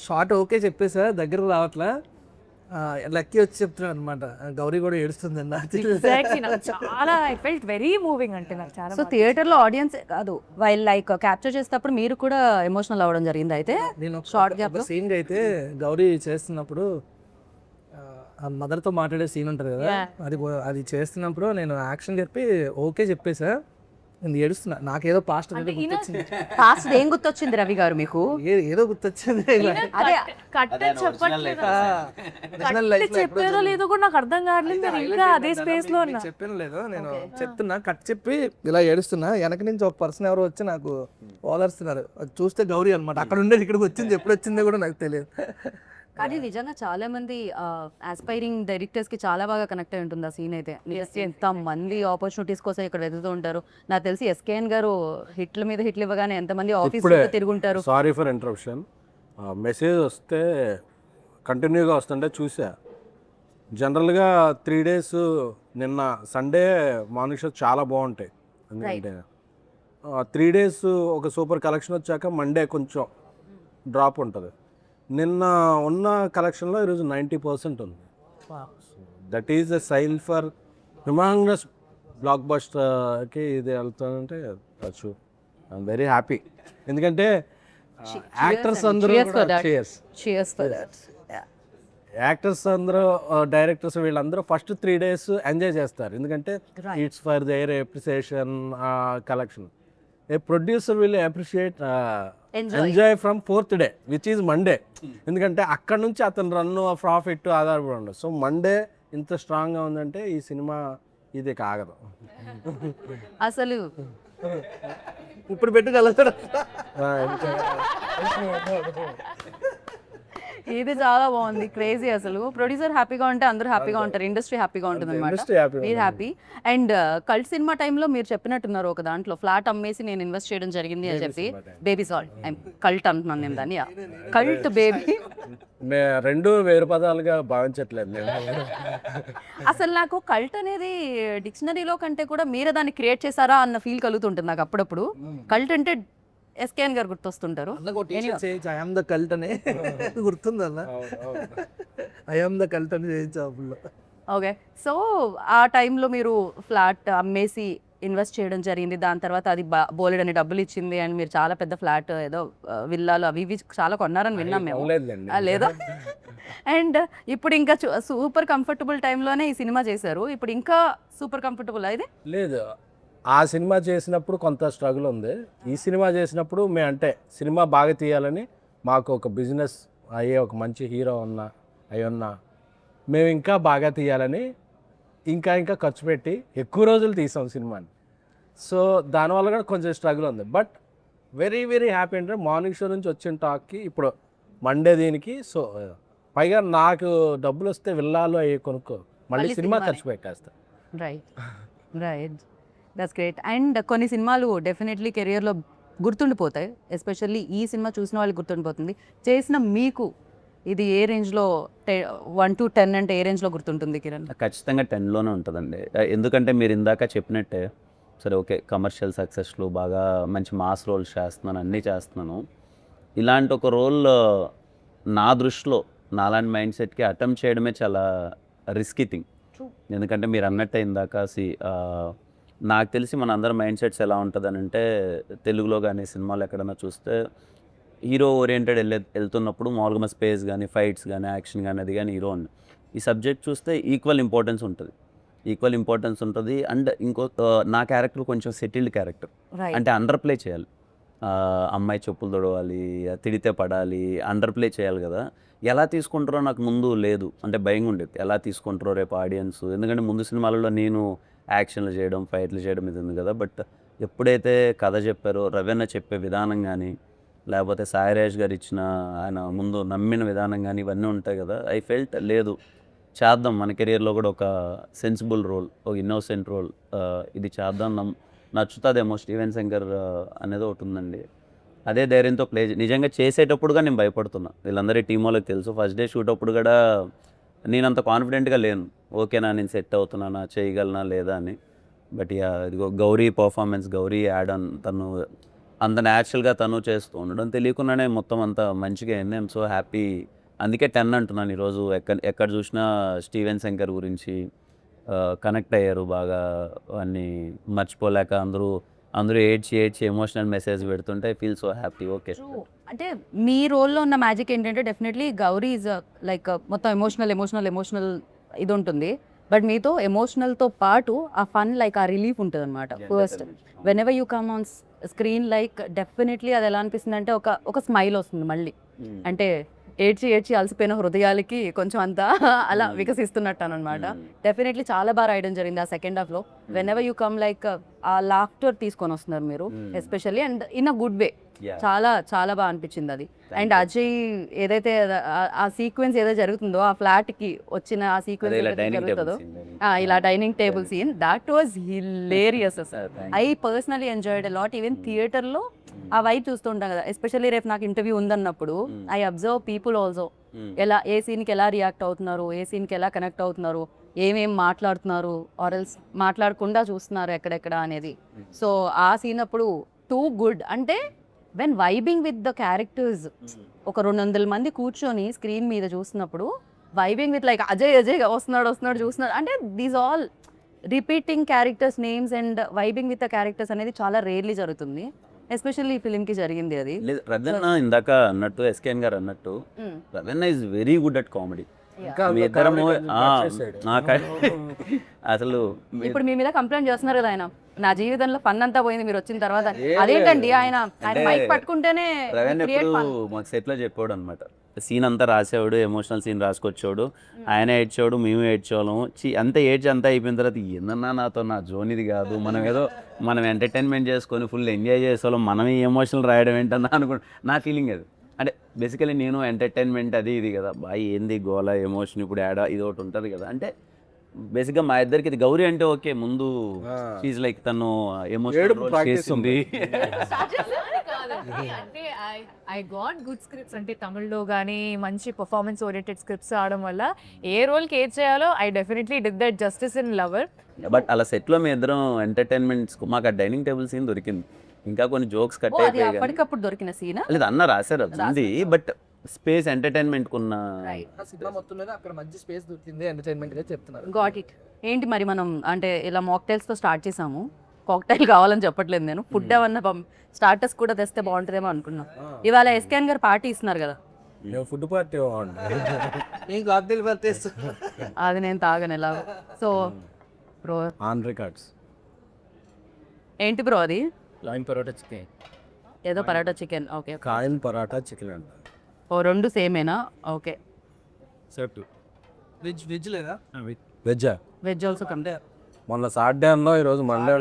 షార్ట్ ఓకే చెప్పేసా, దగ్గరకు రావట్లా, లక్కీ వచ్చి చెప్తున్నాడు అనమాట గౌరీ కూడా ఏడుస్తుంది అన్న. Exactly, నాకు చాలా ఐ ఫెల్ట్ వెరీ మూవింగ్. అంటే నాకు చాలా సో థియేటర్లో ఆడియన్స్ కాదు, వైల్ లైక్ క్యాప్చర్ చేసేటప్పుడు మీరు కూడా ఎమోషనల్ అవ్వడం జరిగింది. అయితే నేను షార్ట్ గ్యాప్ సీన్ అయితే గౌరీ చేస్తున్నప్పుడు మదర్తో మాట్లాడే సీన్ ఉంటుంది కదా, అది చేస్తున్నప్పుడు నేను యాక్షన్ చెప్పి ఓకే చెప్పేసా, నేను ఏడుస్తున్నా. నాకేదో పాస్ట్ ఏదో గుర్తొచ్చింది. ఫాస్ట్ ఏం గుర్తొచ్చింది రవి గారు మీకు? ఏదో గుర్తొచ్చింది. అదే కట్ చెప్పట్లేదు, చెప్పారో లేదో కూడా నాకు అర్థం కావట్లేదు. నేను ఇంకా అదే స్పేస్ లో ఉన్నా. చెప్పాను లేదు, నేను చెప్తున్నా కట్ చెప్పి ఇలా ఏడుస్తున్నా. వెనక నుంచి ఒక పర్సన్ ఎవరో వచ్చి నాకు ఓదార్స్తున్నారు. అది చూస్తే గౌరీ అనమాట. అక్కడ ఉండేది ఇక్కడికి వచ్చింది, ఎప్పుడు వచ్చిందో కూడా నాకు తెలియదు. కానీ నిజంగా చాలా మంది ఆస్పైరింగ్ డైరెక్టర్స్ కి చాలా బాగా కనెక్ట్ అయి ఉంటుంది ఆ సీన్ అయితే. ఎంత మంది ఆపర్చునిటీస్ కోసం ఇక్కడ వెతుకుతూ ఉంటారు. నాకు తెలిసి ఎస్కేఎన్ గారు హిట్ల మీద హిట్లు ఇవ్వగానే ఎంతమంది ఆఫీస్ తిరుగుంటారు. Sorry for interruption. మెసేజ్ వస్తే కంటిన్యూగా వస్తుంటే చూసా. జనరల్గా 3 days నిన్న సండే మార్నింగ్ షో చాలా బాగుంటాయి. ఎందుకంటే 3 days ఒక సూపర్ కలెక్షన్ వచ్చాక మండే కొంచెం డ్రాప్ ఉంటుంది. నిన్న ఉన్న కలెక్షన్లో ఈరోజు 90% ఉంది. That is a sign for humongous బ్లాక్ బస్టర్కి ఇది వెళ్తానంటే ఐఎమ్ వెరీ హ్యాపీ. ఎందుకంటే యాక్టర్స్ అందరూ యాక్టర్స్ అందరూ డైరెక్టర్స్ వీళ్ళందరూ ఫస్ట్ 3 days ఎంజాయ్ చేస్తారు. ఎందుకంటే it's for their appreciation collection. A producer will appreciate enjoy from 4th day which is Monday. ఎందుకంటే అక్కడ నుంచి అతను రన్ను ప్రాఫిట్ ఆధారపడి ఉండదు. సో మండే ఇంత స్ట్రాంగ్గా ఉందంటే ఈ సినిమా ఇది కాగదు అసలు. ఇప్పుడు పెట్టుకెళ్తాడు. ఇది చాలా బాగుంది, క్రేజీ. అసలు ప్రొడ్యూసర్ హ్యాపీగా ఉంటే అందరూ హ్యాపీగా ఉంటారు, ఇండస్ట్రీ హ్యాపీగా ఉంటుంది అనమాట. మీరు హ్యాపీ. అండ్ కల్ట్ సినిమా టైంలో మీరు చెప్పినట్టున్నారు ఒక దాంట్లో ఫ్లాట్ అమ్మేసి నేను ఇన్వెస్ట్ చేయడం జరిగింది అని చెప్పి. బేబీ సాల్ట్ కల్ట్ అంటున్నాను నేను దాన్ని, కల్ట్ బేబీ. రెండు వేరు పదాలుగా భావించట్లేదు నేను. అసలు నాకు కల్ట్ అనేది డిక్షనరీలో కంటే కూడా మీరే దాన్ని క్రియేట్ చేశారా అన్న ఫీల్ కలుగుతుంటుంది నాకు అప్పుడప్పుడు. కల్ట్ అంటే ఎస్కేఎన్ గారు గుర్తొస్తుంటారు. ఐఎమ్ ద కల్ట్ అనే గుర్తుంది అన్న. ఐఎమ్ ద కల్ట్ అని చేయించాపుల్లో. ఓకే, సో ఆ టైంలో మీరు ఫ్లాట్ అమ్మేసి ఇన్వెస్ట్ చేయడం జరిగింది. దాని తర్వాత అది బోలెడ్ అని డబ్బులు ఇచ్చింది. అండ్ మీరు చాలా పెద్ద ఫ్లాట్ ఏదో విల్లాలు అవి ఇవి చాలా కొన్నారని విన్నాం మేము, లేదా? అండ్ ఇప్పుడు ఇంకా సూపర్ కంఫర్టబుల్ టైంలోనే ఈ సినిమా చేశారు. ఇప్పుడు ఇంకా సూపర్ కంఫర్టబుల్ అయితే లేదు. ఆ సినిమా చేసినప్పుడు కొంత స్ట్రగుల్ ఉంది. ఈ సినిమా చేసినప్పుడు మేము అంటే సినిమా బాగా తీయాలని మాకు ఒక బిజినెస్ అయ్యే ఒక మంచి హీరో ఉన్నా మేము ఇంకా బాగా తీయాలని ఇంకా ఖర్చు పెట్టి ఎక్కువ రోజులు తీసాం సినిమాని. సో దానివల్ల కూడా కొంచెం స్ట్రగుల్ ఉంది. బట్ వెరీ వెరీ హ్యాపీ అంటే మార్నింగ్ షో నుంచి వచ్చిన టాక్కి ఇప్పుడు మండే దీనికి. సో పైగా నాకు డబ్బులు వస్తే విల్లాలు అవి కొనుక్కో మళ్ళీ సినిమా ఖర్చు పెట్టేస్తా. Right, that's great. అండ్ కొన్ని సినిమాలు డెఫినెట్లీ కెరియర్లో గుర్తుండిపోతాయి. ఎస్పెషల్లీ ఈ సినిమా చూసిన వాళ్ళకి గుర్తుండిపోతుంది. చేసిన మీకు ఇది ఏ రేంజ్లో 1 to 10 అంటే ఏ రేంజ్లో గుర్తుంటుంది కిరణ్? ఖచ్చితంగా 10లోనే ఉంటుందండి. ఎందుకంటే మీరు ఇందాక చెప్పినట్టే సరే ఓకే కమర్షియల్ సక్సెస్లు బాగా మంచి మాస్ రోల్స్ చేస్తున్నాను, అన్నీ చేస్తున్నాను. ఇలాంటి ఒక రోల్ నా దృష్టిలో నాలాంటి మైండ్ సెట్కి అటెంప్ట్ చేయడమే చాలా రిస్కీ థింగ్. ఎందుకంటే మీరు అన్నట్టే ఇందాక నాకు తెలిసి మన అందరం మైండ్ సెట్స్ ఎలా ఉంటుందని అంటే, తెలుగులో కానీ సినిమాలు ఎక్కడైనా చూస్తే హీరో ఓరియంటెడ్ వెళ్తున్నప్పుడు మామూలుగా స్పేస్ కానీ ఫైట్స్ కానీ యాక్షన్ కానీ అది కానీ హీరో ఉంది. ఈ సబ్జెక్ట్ చూస్తే ఈక్వల్ ఇంపార్టెన్స్ ఉంటుంది. అండ్ నా క్యారెక్టర్ కొంచెం సెటిల్డ్ క్యారెక్టర్, రైట్. అంటే అండర్ ప్లే చేయాలి. అమ్మాయి చెప్పులు తొడవాలి, తిడితే పడాలి, అండర్ ప్లే చేయాలి కదా. ఎలా తీసుకుంటారో నాకు ముందు లేదు, అంటే భయంగా ఉండేది ఎలా తీసుకుంటారో రేపు ఆడియన్స్. ఎందుకంటే ముందు సినిమాలలో నేను యాక్షన్లు చేయడం ఫైట్లు చేయడం ఇది ఉంది కదా. బట్ ఎప్పుడైతే కథ చెప్పారో, రవీణ చెప్పే విధానం కానీ, లేకపోతే సాయిరాజ్ గారు ఇచ్చిన ఆయన ముందు నమ్మిన విధానం కానీ ఇవన్నీ ఉంటాయి కదా. ఐ ఫెల్ట్ లేదు చేద్దాం, మన కెరియర్లో కూడా ఒక సెన్సిబుల్ రోల్, ఒక ఇన్నోసెంట్ రోల్, ఇది చేద్దాం, నచ్చుతుందేమో స్టీవెన్ శంకర్ అనేది ఒకటి ఉందండి. అదే ధైర్యంతో నిజంగా చేసేటప్పుడుగా నేను భయపడుతున్నా. వీళ్ళందరి టీం వాళ్ళకి తెలుసు. ఫస్ట్ డే షూట్ అప్పుడు కూడా నేను అంత కాన్ఫిడెంట్గా లేను, ఓకేనా నేను సెట్ అవుతున్నానా, చేయగలనా లేదా అని. బట్ ఇదిగో Gauri performance, Gauri add on, తను అంత న్యాచురల్గా తను చేస్తూ ఉండడం తెలియకుండానే మొత్తం అంతా మంచిగా అయింది. I'm so happy. అందుకే 10 అంటున్నాను ఈరోజు. ఎక్కడ చూసినా స్టీవెన్ శంకర్ గురించి కనెక్ట్ అయ్యారు బాగా, అన్నీ మర్చిపోలేక అందరూ ఏడ్చి ఎమోషనల్ మెసేజ్ పెడుతుంటే I feel so happy. Okay, అంటే మీ రోల్లో ఉన్న మ్యాజిక్ ఏంటంటే డెఫినెట్లీ గౌరీ ఈజ్ లైక్ మొత్తం ఎమోషనల్ ఇది ఉంటుంది. బట్ మీతో ఎమోషనల్తో పాటు ఆ ఫన్, లైక్ ఆ రిలీఫ్ ఉంటుంది అనమాట. First when ever you come on screen, like definitely అది ఎలా అనిపిస్తుంది అంటే ఒక స్మైల్ వస్తుంది మళ్ళీ. అంటే ఏడ్చి అలసిపోయిన హృదయాలకి కొంచెం అంతా అలా వికసిస్తున్నట్టు అనమాట. డెఫినెట్లీ చాలా బాగా రాయడం జరిగింది ఆ సెకండ్ హాఫ్లో. When ever you come, like ఆ లాఫ్టర్ తీసుకొని వస్తున్నారు మీరు especially, and in a good way. చాలా బాగా అనిపించింది అది. అండ్ అజయ్ ఏదైతే ఆ సీక్వెన్స్ ఏదో జరుగుతుందో, ఆ ఫ్లాట్ కి వచ్చిన ఆ సీక్వెన్స్ జరుగుతుందో, ఇలా dining table scene, that was hilarious. I personally enjoyed a lot. Even థియేటర్లో ఆ వైబ్ చూస్తుంటాం కదా, ఎస్పెషల్లీ రేపు నాకు ఇంటర్వ్యూ ఉందన్నప్పుడు ఐ అబ్జర్వ్ పీపుల్ ఆల్సో, ఎలా ఏ సీన్కి ఎలా రియాక్ట్ అవుతున్నారు, ఏ సీన్కి ఎలా కనెక్ట్ అవుతున్నారు, ఏమేం మాట్లాడుతున్నారు, ఆర్ఎల్స్ మాట్లాడకుండా చూస్తున్నారు ఎక్కడెక్కడ అనేది. సో ఆ సీన్ అప్పుడు టూ గుడ్. అంటే when vibing with the characters, ఒక 200 మంది కూర్చొని స్క్రీన్ మీద చూస్తున్నప్పుడు వైబింగ్ విత్ లైక్ అజయ్ వస్తున్నాడు చూస్తున్నాడు అంటే these all repeating characters names and vibing with the characters అనేది చాలా రేర్లీ జరుగుతుంది. ఎస్పెషల్లీ ఈ ఫిలింకి జరిగింది అది. రవీణ ఇందాక అన్నట్టు, ఎస్కేఎన్ గారు అన్నట్టు, Raveena is very good at comedy. మీ ఇద్దరము అసలు ఇప్పుడు మీ మీద కంప్లైంట్ చేస్తున్నారు కదా ఆయన, నా జీవితంలో ఫన్ అంతా పోయింది మీరు వచ్చిన తర్వాత. అదేంటండి, ఆయన మైక్ పట్టుకుంటేనే రవీణ ఎప్పుడు మాకు సెట్లో చెప్పాడు అనమాట. సీన్ అంతా రాసేవాడు, ఎమోషనల్ సీన్ రాసుకొచ్చాడు, ఆయన ఏడ్చేవాడు, మేము ఏడ్చేవాళ్ళము. అంతా అయిపోయిన తర్వాత ఏందన్నా నాతో నా జోన్ ఇది కాదు, మనం ఎంటర్టైన్మెంట్ చేసుకొని ఫుల్ ఎంజాయ్ చేసేవాళ్ళం, మనం ఈ ఎమోషనల్ రాయడం ఏంటన్నా నా ఫీలింగ్ అది. అంటే బేసికలీ నేను ఎంటర్టైన్మెంట్ అది ఇది కదా, బాయ్ ఏంది గోల ఎమోషన్ ఇప్పుడు యాడ్ ఇది ఒకటి ఉంటుంది కదా. అంటే బేసిక్గా మా ఇద్దరికి ఇది గౌరీ అంటే ఓకే, ముందు షీజ్ లైక్ తను ఎమోషనల్ చేసింది. అంటే ఐ గాట్ గుడ్ స్క్రిప్ట్స్, అంటే తమిళ్లో కానీ మంచి పర్ఫార్మెన్స్ ఓరియంటెడ్ స్క్రిప్ట్స్ ఆడడం వల్ల ఏ రోల్కి ఏది చేయాలో I definitely did that justice in lover. But అలా సెట్లో మీ ఇద్దరం ఎంటర్టైన్మెంట్స్, మాకు ఆ డైనింగ్ టేబుల్ సీన్ దొరికింది, ఇంకా కొన్ని జోక్స్ కట్ అయిపోయాయి. అప్పటికప్పుడు దొరికిన సీన్ లేదు అన్న రాశారు అది, బట్ స్పేస్ ఎంటర్టైన్మెంట్ కున్న సినిమా మొత్తం మీద అక్కడ మంచి స్పేస్ దొరికింది ఎంటర్టైన్మెంట్ గా చెప్తున్నారు. Got it. ఏంటి మరి మనం అంటే ఇలా మాక్టైల్స్తో స్టార్ట్ చేసాము, కాక్టైల్ కావాలని చెప్పట్లేదు నేను, ఫుడ్ ఏమన్నా స్టార్టర్స్ కూడా తెస్తే బాగుంటుందేమో అనుకున్నాం. ఇవాళ ఎస్కేఎన్ గారు పార్టీ ఇస్తున్నారు కదా, ఫుడ్ పార్టీ అది నేను తాగను ఎలా. సో బ్రో ఆన్ రికార్డ్స్ ఏంటి బ్రో అది? లైన్ పరోటా చికెన్, ఏదో parotta chicken. Okay, coin parotta chicken అంట. ఓ రెండు సేమేనా? ఓకే, వెజ్ లేదా? వెజ్జా? Veg also come. మొన్న సాటర్డే అన్నావు, ఈరోజు మండే.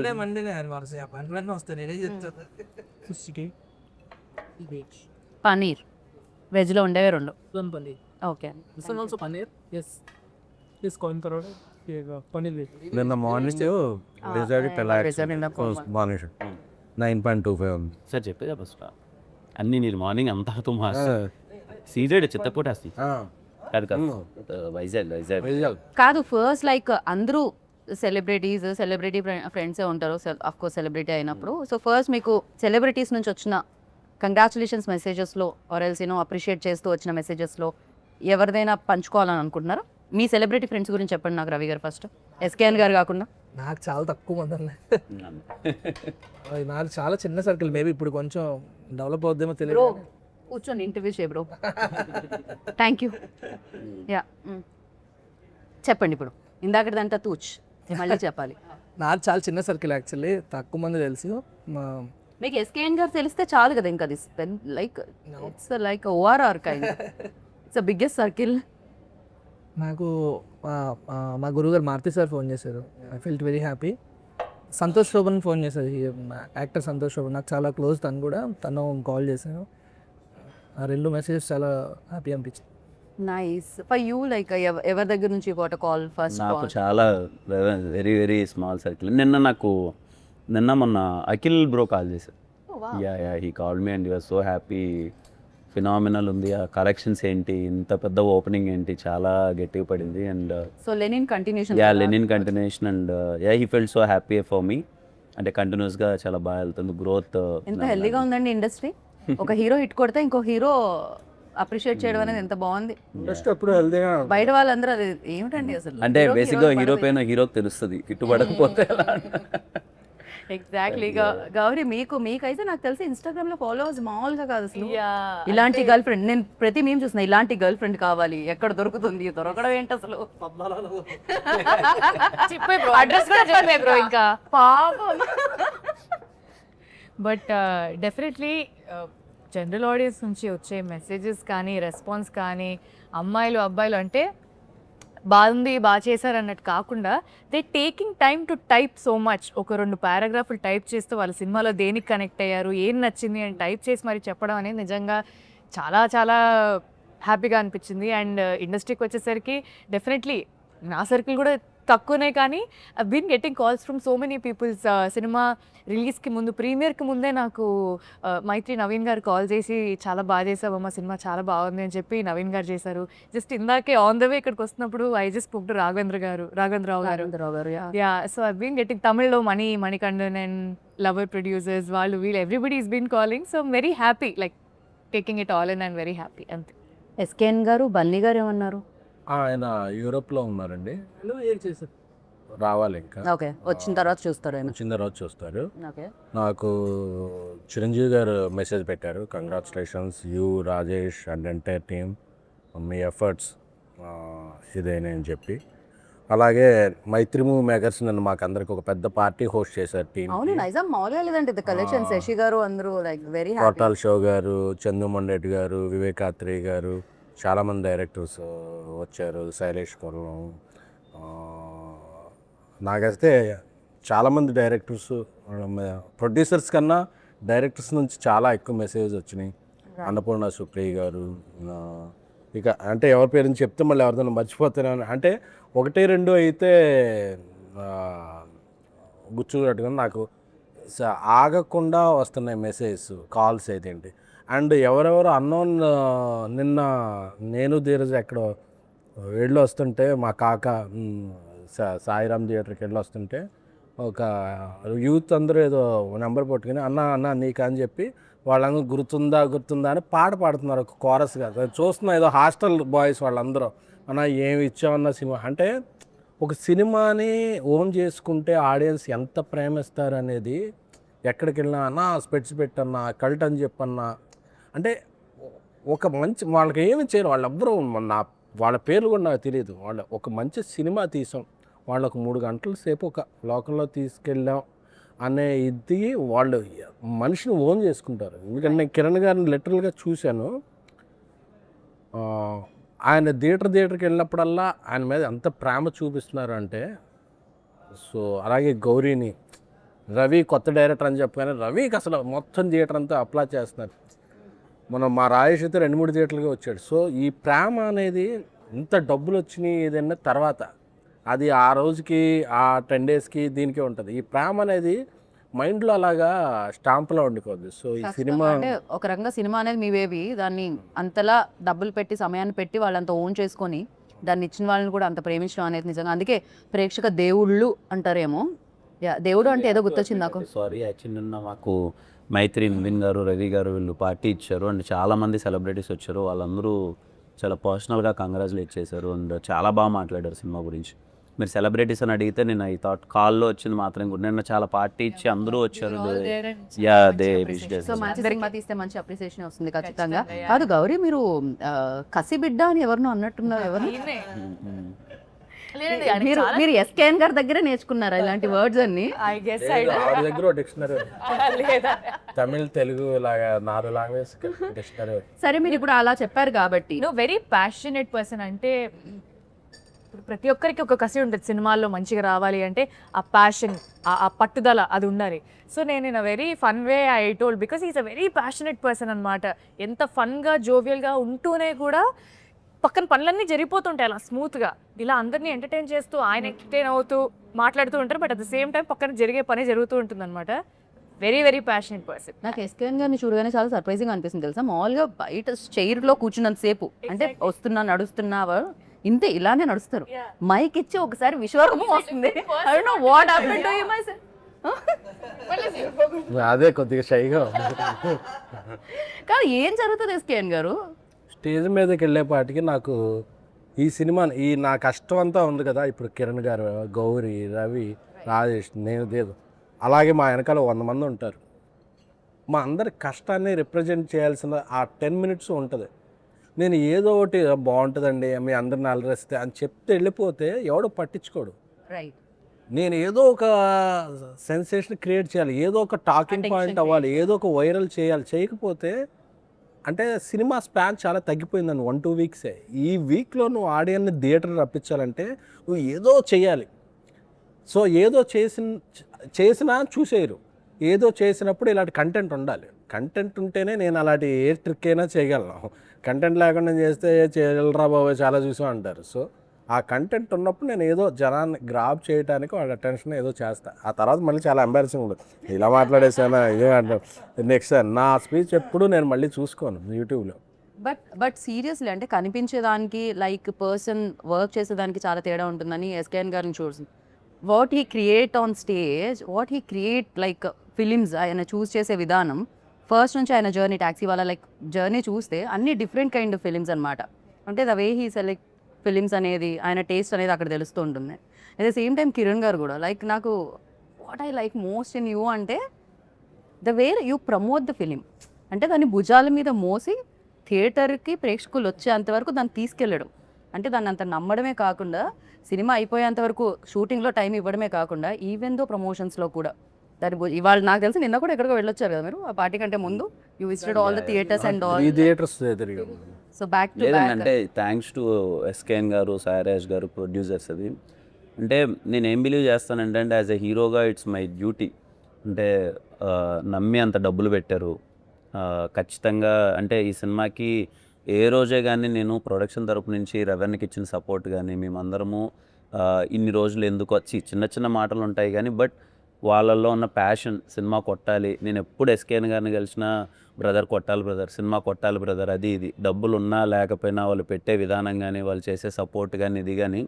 పనీర్ వెజ్లో ఉండేవి రెండు. ఓకే, నిన్న మార్నింగ్ మార్నింగ్ 9.25 ఉంది సార్ చెప్పేదా ఫస్ట్ అన్నీ నేను మార్నింగ్ అంతా సీజెడ్ చిత్తపోటేస్తాయి కాదు కాదు వైజాగ్ కాదు. ఫస్ట్ లైక్ అందరూ సెలబ్రిటీ ఫ్రెండ్సే ఉంటారు అఫ్ కోర్స్ సెలబ్రిటీ అయినప్పుడు. సో ఫస్ట్ మీకు సెలబ్రిటీస్ నుంచి వచ్చిన కంగ్రాచులేషన్స్ మెసేజెస్లో ఆర్ ఎల్స్ అప్రిషియేట్ చేస్తూ వచ్చిన మెసేజెస్లో ఎవరిదైనా పంచుకోవాలని అనుకుంటున్నారా? మీ సెలబ్రిటీ ఫ్రెండ్స్ గురించి చెప్పండి నాకు, రవి గారు ఫస్ట్. ఎస్కేఎన్ గారు కాకుండా. నాకు చాలా తక్కువ మంది ఉన్నాయి. నాకు చాలా చిన్న సర్కిల్, మేబీ ఇప్పుడు కొంచెం డెవలప్ అవుద్దేమో బ్రో తెలియదు. కూర్చొని ఇంటర్వ్యూ చేయ బ్రో. Thank you. యా చెప్పండి ఇప్పుడు. ఇందాకదంతా తూచ్ మళ్ళీ చెప్పాలి. నాకు చాలా చిన్న సర్కిల్ యాక్చువల్లీ, తక్కువ మంది తెలుసు. మీకు ఎస్కేఎన్ గారు తెలిస్తే చాలు కదా, ఇంకా అది like it's like ORR kind, it's biggest circle. నాకు మా గురువుగారు మారుతి సార్ ఫోన్ చేశారు, I felt very happy. Santosh Shobhan phone చేశారు, యాక్టర్ సంతోష్ శోభన్, నాకు చాలా క్లోజ్ తను కూడా. తను కాల్ చేశాను, ఆ 2 మెసేజెస్ చాలా హ్యాపీ అనిపించింది. నైస్. ఫర్ యూ లైక్ ఎవరి దగ్గర నుంచి వాట్ కాల్ ఫస్ట్? నాకు చాలా వెరీ వెరీ స్మాల్ సర్కిల్. నిన్న మొన్న అఖిల్ బ్రో కాల్ చేశారు. Yeah he call me and you're so happy, phenomenal ఉంది, ఆ కలెక్షన్స్ ఏంటి, ఇంత పెద్ద ఓపెనింగ్ ఏంటి, చాలా గట్టిగా పడింది. And so Lenin continuation. Lenin continuation. And he felt so happy for me, అంటే కంటిన్యూస్గా చాలా బాగా వెళ్తుంది గ్రోత్. ఎంత హెల్దీగా ఉందండి ఇండస్ట్రీ. ఒక హీరో హిట్ కొడితే ఇంకో హీరో అప్రిషియేట్ చేయడం అనేది ఎంత బాగుంది. ఇండస్ట్రీ ఎప్పుడు హెల్దీగా బయట వాళ్ళందరూ అది ఏమిటండి అసలు. అంటే బేసిక్గా హీరో పైన హీరోకి తెలుస్తుంది, హిట్టుపడకపోతే ఎగ్జాక్ట్లీ. గౌరీ మీకైతే నాకు తెలిసి ఇన్స్టాగ్రామ్ లో ఫాలోవర్స్ మామూలుగా కాదు అసలు. Yeah, ఇలాంటి గర్ల్ ఫ్రెండ్ నేను ప్రతి మేము చూసిన, ఇలాంటి గర్ల్ ఫ్రెండ్ కావాలి, ఎక్కడ దొరుకుతుంది, దొరకడం ఏంటి అసలు. చెప్పే బ్రో, అడ్రస్ కూడా చెప్పే బ్రో ఇంకా పాపం. బట్ డెఫినెట్లీ జనరల్ ఆడియన్స్ నుంచి వచ్చే మెసేజెస్ కానీ రెస్పాన్స్ కానీ, అమ్మాయిలు అబ్బాయిలు అంటే బాగుంది బాగా చేశారు అన్నట్టు కాకుండా, they taking time to type so much. ఒక 2 పారాగ్రాఫ్లు టైప్ చేస్తూ వాళ్ళ సినిమాలో దేనికి కనెక్ట్ అయ్యారు, ఏం నచ్చింది అని టైప్ చేసి మరి చెప్పడం అనేది నిజంగా చాలా చాలా హ్యాపీగా అనిపించింది. అండ్ ఇండస్ట్రీకి వచ్చేసరికి డెఫినెట్లీ నా సర్కిల్ కూడా తక్కువనే, కానీ I been getting calls from so many peoples. Cinema రిలీజ్కి ముందు, ప్రీమియర్కి ముందే నాకు మైత్రి నవీన్ గారు కాల్ చేసి చాలా బాగా చేసావమ్మా, సినిమా చాలా బాగుంది అని చెప్పి నవీన్ గారు చేశారు. జస్ట్ ఇందాకే ఆన్ ద వే ఇక్కడికి వస్తున్నప్పుడు I just spoke to Raghavendra Rao garu. Yeah, so I been getting తమిళ్లో మణికండన్ అండ్ లవర్ ప్రొడ్యూసర్స్, వాళ్ళు వీళ్ళు everybody is been calling. So I'm very happy, like taking it all and I'm very happy. అంతే. SKN garu, Bunny గారు ఏమన్నారు? ఆయన యూరోప్లో ఉన్నారండి, రావాలి ఇంకా. ఓకే, వచ్చిన తర్వాత చూస్తారు ఆయన. వచ్చిన తర్వాత చూస్తారు. ఓకే. నాకు చిరంజీవి గారు మెసేజ్ పెట్టారు, congratulations you Rajesh and entire team, మీ ఎఫర్ట్స్ ఇదేనే అని చెప్పి. అలాగే మైత్రి మూవీ మేకర్స్ నన్ను మాకు అందరికి ఒక పెద్ద పార్టీ హోస్ట్ చేశారు టీం. అవును, నైజాం మామూలుగా లేదండి. ది కలెక్షన్ శశి గారు అందరూ లైక్ వెరీ హ్యాపీ. కోటాల్ షో గారు, చందు మండేటి గారు, వివేకాత్రి గారు, చాలామంది డైరెక్టర్స్ వచ్చారు, శైలేష్ కొల్లం. నాకైతే చాలామంది డైరెక్టర్స్, ప్రొడ్యూసర్స్ కన్నా డైరెక్టర్స్ నుంచి చాలా ఎక్కువ మెసేజ్ వచ్చినాయి. అన్నపూర్ణ సుప్రియ గారు, ఇక అంటే ఎవరి పేరు చెప్తే మళ్ళీ ఎవరిదైనా మర్చిపోతాను, అంటే 1-2 అయితే గుర్తుపెట్టుకుని నాకు ఆగకుండా వస్తున్నాయి మెసేజ్, కాల్స్ అయితే. అండ్ ఎవరెవరు అన్నోన్, నిన్న నేను ధీరజ్ ఎక్కడో వెళ్ళి వస్తుంటే, మా కాక సాయిరామ్ థియేటర్కి వెళ్ళి వస్తుంటే ఒక యూత్ అందరూ ఏదో నెంబర్ పట్టుకుని అన్న నీకు అని చెప్పి వాళ్ళందరూ గుర్తుందా అని పాట పాడుతున్నారు, ఒక కోరస్గా చూస్తున్నా. ఏదో హాస్టల్ బాయ్స్ వాళ్ళందరూ, అన్న ఏమి ఇచ్చామన్న సినిమా అంటే, ఒక సినిమాని ఓన్ చేసుకుంటే ఆడియన్స్ ఎంత ప్రేమిస్తారు అనేది ఎక్కడికి వెళ్ళినా అన్న స్పెట్స్ పెట్టన్నా, కల్ట్ అని చెప్పన్నా, అంటే ఒక మంచి వాళ్ళకి ఏమి చేయరు, వాళ్ళెవ్వరూ వాళ్ళ పేర్లు కూడా నాకు తెలియదు. వాళ్ళ ఒక మంచి సినిమా తీసాం, వాళ్ళకు 3 గంటల సేపు ఒక లోకంలో తీసుకెళ్ళాం అనే ఇది వాళ్ళు మనిషిని ఓన్ చేసుకుంటారు. ఎందుకంటే నేను కిరణ్ గారిని లిటరల్గా చూశాను. ఆయన థియేటర్కి వెళ్ళినప్పుడల్లా ఆయన మీద ఎంత ప్రేమ చూపిస్తున్నారు అంటే. సో అలాగే గౌరీని, రవి కొత్త డైరెక్టర్ అని చెప్పగానే రవికి అసలు మొత్తం థియేటర్ అంతా అప్లై చేస్తున్నారు. మా రాజేష్ అయితే 2-3 థియేటర్లుగా వచ్చాడు. సో ఈ ప్రేమ అనేది ఇంత డబ్బులు వచ్చినాయి ఏదైనా తర్వాత అది ఆ రోజుకి, ఆ 10 డేస్కి దీనికే ఉంటుంది. ఈ ప్రేమ అనేది మైండ్లో అలాగా స్టాంప్లో ఉండిపోద్ది. సో ఈ సినిమా అంటే ఒక రకంగా సినిమా అనేది మీ బేబీ, దాన్ని అంతలా డబ్బులు పెట్టి సమయాన్ని పెట్టి వాళ్ళంత ఓన్ చేసుకొని దాన్ని ఇచ్చిన వాళ్ళని కూడా అంత ప్రేమించడం అనేది నిజంగా, అందుకే ప్రేక్షక దేవుళ్ళు అంటారేమో. దేవుడు అంటే ఏదో గుర్తొచ్చింది నాకు. సారీ, యాక్చువల్లీ నిన్న మాకు మైత్రి, నవీన్ గారు, రవి గారు వీళ్ళు పార్టీ ఇచ్చారు. అండ్ చాలామంది సెలబ్రిటీస్ వచ్చారు. వాళ్ళందరూ చాలా పర్సనల్గా కంగ్రాచులేట్ చేశారు అండ్ చాలా బాగా మాట్లాడారు సినిమా గురించి. మీరు సెలబ్రిటీస్ అని అడిగితే నేను ఐ థాట్ కాల్లో వచ్చింది మాత్రం కూడా నిన్న చాలా పార్టీ ఇచ్చి అందరూ వచ్చారు. యా దే సో మంచి సినిమా తీస్తే మంచి అప్రిసియేషన్ వస్తుంది ఖచ్చితంగా. కాదు గౌరీ, మీరు కసి బిడ్డ అని ఎవరినో అన్నట్టున్నారు. ఎవరు మీరు ఎస్కేఎన్ గారి దగ్గరే నేర్చుకున్నారా ఇలాంటి వర్డ్స్ అన్ని? ఐ గెస్ ఆవిడ దగ్గర డిక్షనరీ తమిళ్ తెలుగు లాగా 4 లాంగ్వేజ్ డిక్షనరీ. సరే, మీరు ఇప్పుడు అలా చెప్పారు కాబట్టి వెరీ ప్యాషనేట్ పర్సన్. అంటే ఇప్పుడు ప్రతి ఒక్కరికి ఒక కసి ఉంటుంది సినిమాల్లో మంచిగా రావాలి అంటే, ఆ ప్యాషన్, ఆ పట్టుదల అది ఉండాలి. సో నేను in a very fun way I told, because is a very passionate person అనమాట. ఎంత ఫన్గా జోవియల్గా ఉంటూనే కూడా పక్కన పనులన్నీ జరిగిపోతుంటాయి అలా స్మూత్గా. ఇలా అందరినీ ఎంటర్టైన్ చేస్తూ ఆయన ఎంటర్టైన్ అవుతూ మాట్లాడుతూ ఉంటారు, but at the same time పక్కన జరిగే పని జరుగుతూ ఉంటుంది అనమాట. Very very passionate person. నాకు ఎస్కేఎన్ గారిని చూడగానే చాలా సర్ప్రైజింగ్ అనిపిస్తుంది తెలుసా. మామూలుగా బయట చైర్లో కూర్చున్నంతసేపు అంటే వస్తున్నా నడుస్తున్నావా ఇంతే ఇలానే నడుస్తారు. మైక్ ఇచ్చి ఒకసారి విశ్వరూపం వస్తుంది. I don't know what happened to you, my son. అదే కొద్దిగా షైగా కాదు, ఏం జరుగుతుంది ఎస్కేఎన్ గారు? స్టేజ్ మీదకి వెళ్ళేపాటికి నాకు ఈ సినిమా నా కష్టం అంతా ఉంది కదా. ఇప్పుడు కిరణ్ గారు, గౌరీ, రవి, రాజేష్, నేను దేదు, అలాగే మా వెనకాల 100 మంది ఉంటారు. మా అందరి కష్టాన్ని రిప్రజెంట్ చేయాల్సిన ఆ 10 minutes ఉంటుంది. నేను ఏదో ఒకటి బాగుంటుందండి మీ అందరిని అలరిస్తే అని చెప్తే వెళ్ళిపోతే ఎవడో పట్టించుకోడు. రైట్. నేను ఏదో ఒక సెన్సేషన్ క్రియేట్ చేయాలి, ఏదో ఒక టాకింగ్ పాయింట్ అవ్వాలి, ఏదో ఒక వైరల్ చేయాలి. చేయకపోతే అంటే సినిమా స్పాన్ చాలా తగ్గిపోయిందండి. 1-2 వీక్సే. ఈ వీక్లో నువ్వు ఆడియన్ని థియేటర్ రప్పించాలంటే నువ్వు ఏదో చేయాలి. సో ఏదో చేసినా చూసేయరు. ఏదో చేసినప్పుడు ఇలాంటి కంటెంట్ ఉండాలి. కంటెంట్ ఉంటేనే నేను అలాంటి ఏ ట్రిక్ అయినా చేయగలను. కంటెంట్ లేకుండా చేస్తే చేయగలరా బాబు చాలా చూసాం అంటారు. సో ఆ కంటెంట్ ఉన్నప్పుడు నేను ఏదో జనాన్ని గ్రాబ్ చేయడానికి వాళ్ళ అటెన్షన్ ఏదో చేస్తా. ఆ తర్వాత మళ్ళీ చాలా ఎంబారసింగ్ ఉంటుంది. ఇలా మాట్లాడేసానా ఇదే నెక్స్ట్ నా స్పీచ్ ఎప్పుడు నేను మళ్ళీ చూసుకోను యూట్యూబ్లో. బట్ సీరియస్లీ అంటే కనిపించేదానికి లైక్ పర్సన్ వర్క్ చేసేదానికి చాలా తేడా ఉంటుందని ఎస్కేఎన్ గారిని చూస్తుంది. What he create on stage, what he create like films ఆయన చూస్ చేసే విధానం, ఫస్ట్ నుంచి ఆయన జర్నీ, ట్యాక్సీ వాళ్ళ లైక్ జర్నీ చూస్తే అన్ని డిఫరెంట్ కైండ్ ఆఫ్ ఫిలిమ్స్ అనమాట. అంటే the way he select films అనేది, ఆయన టేస్ట్ అనేది అక్కడ తెలుస్తూ ఉంటుంది. At the same time Kiran garu కూడా లైక్ నాకు what I like most in you అంటే the way you promote the film. అంటే దాన్ని భుజాల మీద మోసి థియేటర్కి ప్రేక్షకులు వచ్చేంతవరకు దాన్ని తీసుకెళ్ళడం. అంటే దాన్ని అంత నమ్మడమే కాకుండా సినిమా అయిపోయేంత వరకు షూటింగ్లో టైం ఇవ్వడమే కాకుండా ఈవెన్ దో ప్రమోషన్స్లో కూడా దాని ఇవాళ నాకు తెలిసి నిన్న కూడా ఎక్కడికో వెళ్ళొచ్చారు కదా మీరు ఆ పార్టీ కంటే ముందు. You visited all the theatres and all. ఈ థియేటర్స్ తిరిగాం. సో బ్యాక్ టు లేదండి, అంటే థ్యాంక్స్ టు ఎస్కేఎన్ గారు, సాయిరాజ్ గారు, ప్రొడ్యూసర్స్. అది అంటే నేను ఏం బిలీవ్ చేస్తానంటే యాజ్ ఎ హీరోగా ఇట్స్ మై డ్యూటీ. అంటే నమ్మి అంత డబ్బులు పెట్టారు ఖచ్చితంగా. అంటే ఈ సినిమాకి ఏ రోజే కానీ నేను ప్రొడక్షన్ తరపు నుంచి రెవెన్యూకి ఇచ్చిన సపోర్ట్ కానీ, మేమందరము ఇన్ని రోజులు ఎందుకు వచ్చి చిన్న చిన్న మాటలు ఉంటాయి కానీ బట్ వాళ్ళల్లో ఉన్న ప్యాషన్ సినిమా కొట్టాలి. నేను ఎప్పుడు ఎస్కేఎన్ గారిని కలిసిన బ్రదర్ కొట్టాలి బ్రదర్, సినిమా కొట్టాలి బ్రదర్, అది ఇది డబ్బులు ఉన్నా లేకపోయినా వాళ్ళు పెట్టే విధానం కానీ వాళ్ళు చేసే సపోర్ట్ కానీ ఇది కానీ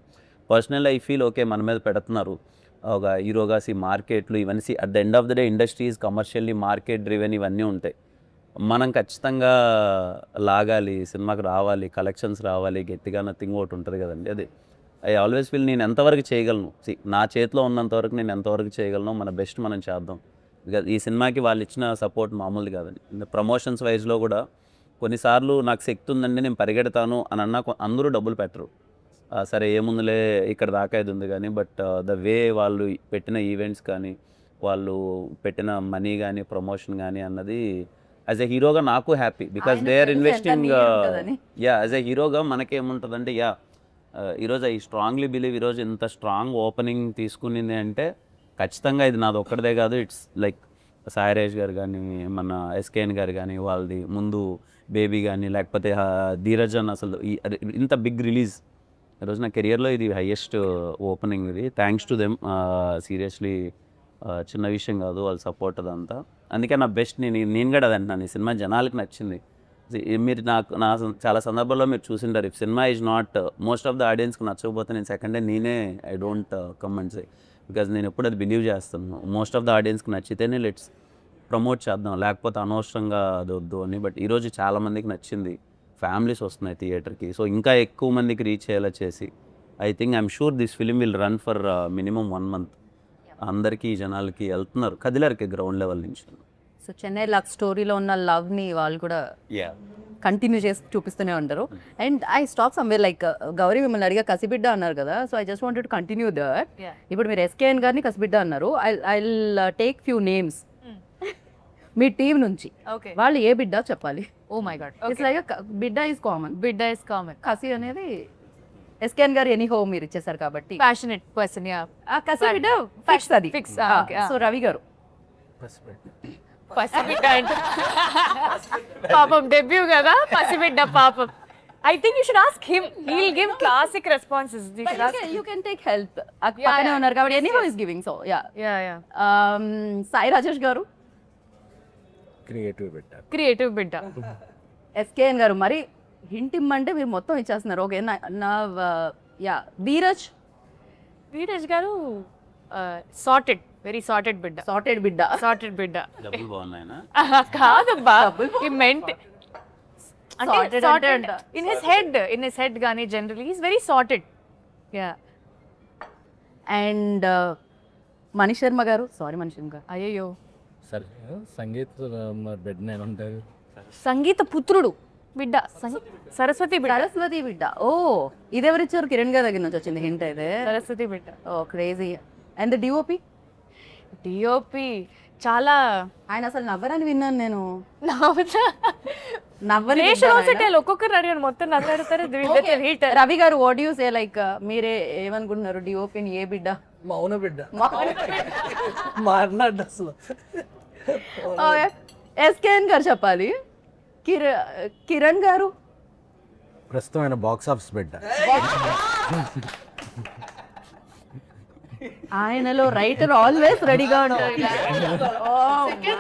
పర్సనల్ ఐ ఫీల్ ఓకే మన మీద పెడుతున్నారు ఒక హీరోగా. మార్కెట్లు ఇవన్నీ at the end of the day industries commercially market driven ఇవన్నీ ఉంటాయి. మనం ఖచ్చితంగా లాగాలి, సినిమాకి రావాలి, కలెక్షన్స్ రావాలి, గట్టిగా నథింగ్ ఒకటి ఉంటుంది కదండి. అది ఐ ఆల్వేస్ ఫీల్ నేను ఎంతవరకు చేయగలను, నా చేతిలో ఉన్నంతవరకు నేను ఎంతవరకు చేయగలను, మన బెస్ట్ మనం చేద్దాం. బికాజ్ ఈ సినిమాకి వాళ్ళు ఇచ్చిన సపోర్ట్ మామూలుది కాదండి. ప్రమోషన్స్ వైజ్లో కూడా కొన్నిసార్లు నాకు శక్తి ఉందండి నేను పరిగెడతాను అని అన్నా అందరూ డబ్బులు పెట్టరు. సరే ఏముందులే ఇక్కడ దాకా ఇది ఉంది కానీ బట్ ద వే వాళ్ళు పెట్టిన ఈవెంట్స్ కానీ వాళ్ళు పెట్టిన మనీ కానీ ప్రమోషన్ కానీ అన్నది యాజ్ ఎ హీరోగా నాకు happy. Because they are investing. Yeah as a హీరోగా మనకేముంటుందంటే ఈరోజు ఐ స్ట్రాంగ్లీ బిలీవ్ ఈరోజు ఇంత స్ట్రాంగ్ ఓపెనింగ్ తీసుకునింది అంటే ఖచ్చితంగా ఇది నాది ఒక్కడిదే కాదు. ఇట్స్ లైక్ సాయిరాజ్ గారు కానీ మన ఎస్కేఎన్ గారు కానీ వాళ్ళది ముందు బేబీ కానీ లేకపోతే ధీరజన్ అసలు ఇంత బిగ్ రిలీజ్ ఈరోజు నా కెరియర్లో ఇది హైయెస్ట్ ఓపెనింగ్. ఇది థ్యాంక్స్ టు దెమ్. సీరియస్లీ చిన్న విషయం కాదు వాళ్ళ సపోర్ట్ అదంతా. అందుకే నా బెస్ట్ నేను కూడా అదంటున్నాను. ఈ సినిమా జనాలకి నచ్చింది. మీరు నా చాలా సందర్భాల్లో మీరు చూసింటారు if cinema is not most of the ఆడియన్స్కి నచ్చకపోతే నేను సెకండ్ డే నేనే I don't comment say. Because నేను ఎప్పుడు అది బిలీవ్ చేస్తాను మోస్ట్ ఆఫ్ ద ఆడియన్స్కి నచ్చితేనే లెట్స్ ప్రమోట్ చేద్దాం, లేకపోతే అనవసరంగా అది వద్దు అని. బట్ ఈరోజు చాలామందికి నచ్చింది. ఫ్యామిలీస్ వస్తున్నాయి థియేటర్కి. సో ఇంకా ఎక్కువ మందికి రీచ్ అయ్యేలా చేసి I think I'm sure this film will run for minimum 1 month. అందరికీ జనాలకి వెళ్తున్నారు, కదిలారికి గ్రౌండ్ లెవెల్ నుంచి. సో చెన్నై లవ్ స్టోరీలో ఉన్న లవ్ని వాళ్ళు కూడా కంటిన్యూ చేసి చూపిస్తూనే ఉంటారు. And I stop somewhere like Gauri మిమ్మల్ని అడిగా కసిబిడ్డ అన్నారు కదా, so I just wanted to continue that. ఇప్పుడు మీరు ఎస్కేఎన్ గారిని కసిబిడ్డ అన్నారు. I take few names me team నుంచి. ఓకే, వాళ్ళు ఏ బిడ్డ చెప్పాలి. Oh my god, it's like బిడ్డ ఈజ్ కామన్, బిడ్డ ఇస్ కామన్. కసి అనేది ఎస్కేఎన్ గారు ఎనీ హోమ్ మీరు ఇచ్చేసారు కాబట్టి ప్యాషనెట్ పర్సన్, యా. ఆ కసి బిడ్డ ఫిక్స్ అది. ఫిక్స్. సో రవి గారు పసిబిడ్డ అంటే పాపం డెబ్యూ కదా, పసిబిడ్డ పాపం. I think you should ask him, he will give classic responses. You can take help, పక్కనే ఉన్నారు కాబట్టి any home is giving. So yeah, yeah. Sai Rajesh గారు క్రియేటివ్ బిడ్డ. క్రియేటివ్ బిడ్డ. ఎస్కేఎన్ గారు మరి హింట్ ఇమ్మంటే మీరు మొత్తం ఇచ్చేస్తున్నారు. ఓకే నా యా ధీరజ్. వీరేష్ గారు సార్టెడ్, వెరీ సార్టెడ్ బిడ్డ. సార్టెడ్ బిడ్డ. సార్టెడ్ బిడ్డ డబ్బులు బాగున్నాయినా? కాదబ్బా, ఈ మెంట్ అంటే Sorted సార్టెడ్ అంటే ఇన్ హిస్ హెడ్ గానీ generally is very sorted. Yeah. And Manish Sharma గారు. సారీ మనీష్ శర్మ గారు. అయ్యో, సరే సంగీత్ బిడ్డ నేను ఉంటుంది. సంగీత పుత్రుడు బిడ్డ, సరస్వతి బిడ్డ. సరస్వతి బిడ్డ. ఓ ఇది ఎవరిచ్చారు? కిరణ్ గారి దగ్గర నుంచి వచ్చింది హింట్ అయితే. సరస్వతి బిడ్డ. ఓ క్రేజీ. And DOP. డిఓపి చాలా ఆయన అసలు నవ్వరని విన్నాను నేను. నవ్వుతా. నవ్వని ఒక్కొక్కరు అడిగాను, మొత్తం నవ్వాడుతారు. హీట్. రవి గారు వాట్ యూ సే, లైక్ మీరే ఏమనుకుంటున్నారు డిఓపిని ఏ బిడ్డ? మౌన బిడ్డ మాట్లాడు అసలు. ఎస్కేఎన్ గారు చెప్పాలి. కిరణ్ గారు ప్రస్తుతం ఆయన బాక్స్ ఆఫీస్ బిడ్డ. ఆయనలో రైటర్ ఆల్వేస్ రెడీగా ఉంటారు. Oh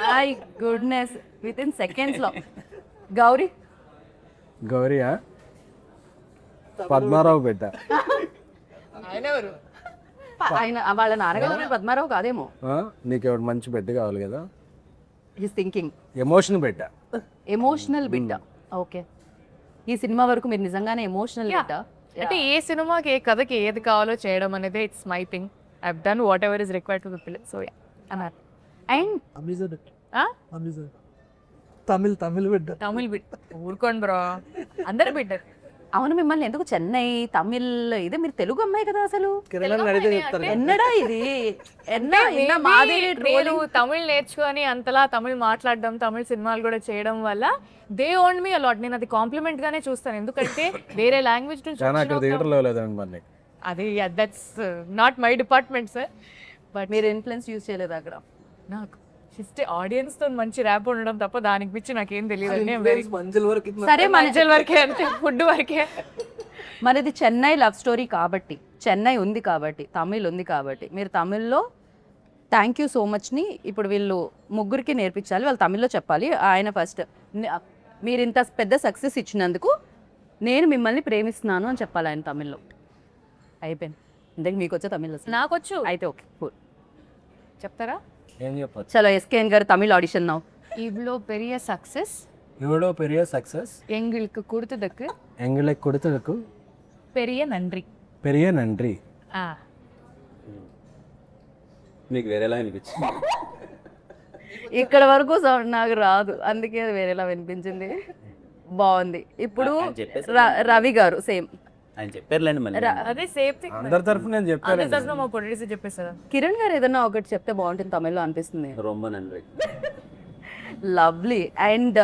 my goodness, with in seconds లో. గౌరీ. గౌరియా పద్మారావు బిడ్డ. ఆయన వాళ్ళ నాన్నగారు పద్మారావు కాదేమో. నీకు ఎవరు మంచి బిడ్డ కావాలి కదా. హిస్ థింకింగ్ ఎమోషన్ బిడ్డ. ఎమోషనల్ బిడ్డ. ఓకే, ఈ సినిమా వరకు మీరు నిజంగానే ఎమోషనల్ బిడ్డ. అంటే ఏ సినిమాకి ఏ కథకి ఏది కావాలో చేయడం అనేది it's my thing. I done what ever is required to the film. So yeah అన్నారు. అండ్ తమిళ్ బిడ్డ. తమిళ్ బిడ్డ. ఊరుకోండి బ్రో, అందరు బిడ్డ. అవును, మిమ్మల్ని ఎందుకు చెన్నై తమిళ్ ఇదే, మీరు తెలుగు అమ్మాయి కదా అసలు. కిరణ్ అడిగితే చెప్తారు. ఎన్నడా ఇది మాది నేను తమిళ్ నేర్చుకొని అంతలా తమిళ్ మాట్లాడడం, తమిళ్ సినిమాలు కూడా చేయడం వల్ల దే ఓన్ మీ అలాట్. నేను అది కాంప్లిమెంట్ గానే చూస్తాను, ఎందుకంటే వేరే లాంగ్వేజ్ నుంచి కానీ అక్కడ థియేటర్లో లేదండి మరి. అది that's not my department sir. But మీరు ఇన్ఫ్లుయెన్స్ యూజ్ చేయలేదు అక్కడ. నాకు జస్ట్ ఆడియన్స్ తో మంచి ర్యాప్ ఉండడం తప్ప దానికి మించి నాకేం తెలియదు. మంజుల వరకు సరే మంజల్ వరకే, అంతే, ఫుడ్ వరకే. మరి ఇది చెన్నై లవ్ స్టోరీ కాబట్టి, చెన్నై ఉంది కాబట్టి, తమిళ్ ఉంది కాబట్టి, మీరు తమిళ్లో థ్యాంక్ యూ సో మచ్ని ఇప్పుడు వీళ్ళు ముగ్గురికి నేర్పించాలి. వాళ్ళు తమిళ్లో చెప్పాలి. ఆయన ఫస్ట్ మీరు ఇంత పెద్ద సక్సెస్ ఇచ్చినందుకు నేను మిమ్మల్ని ప్రేమిస్తున్నాను అని చెప్పాలి ఆయన తమిళ్లో. అయిపోయింది. ఇంతకు మీకు వచ్చే తమిళ్ నాకొచ్చు. అయితే ఓకే కూల్. చెప్తారా? ఏం చెప్పచ్చు. చలో ఎస్కేఎన్ గారు తమిళ్ ఆడిషన్ నౌ. இவ்வளோ பெரிய சக்ஸஸ் இவ்வளோ பெரிய சக்ஸஸ் எங்களுக்கு கொடுத்ததுக்கு எங்களுக்கு கொடுத்ததுக்கு பெரிய நன்றி. பெரிய நன்றி. మీకు వేరేలా అనిపించింది? ఇక్కడ వరకు నాకు రాదు, అందుకే అది వేరేలా వినిపించింది. బాగుంది. ఇప్పుడు రవి గారు సేమ్ ఆయన చెప్పారులేండి మళ్ళీ. అదే సేమ్ థింగ్. అందరి తరఫు నేను చెప్పాను. అదే తరఫున మా ప్రొడ్యూసర్ చెప్పేసారా? కిరణ్ గారు ఏదన్నా ఒకటి చెప్తే బాగుంటుంది తమిళ్లో అనిపిస్తుంది. రొమ్మ నండ్రి. లవ్లీ. అండ్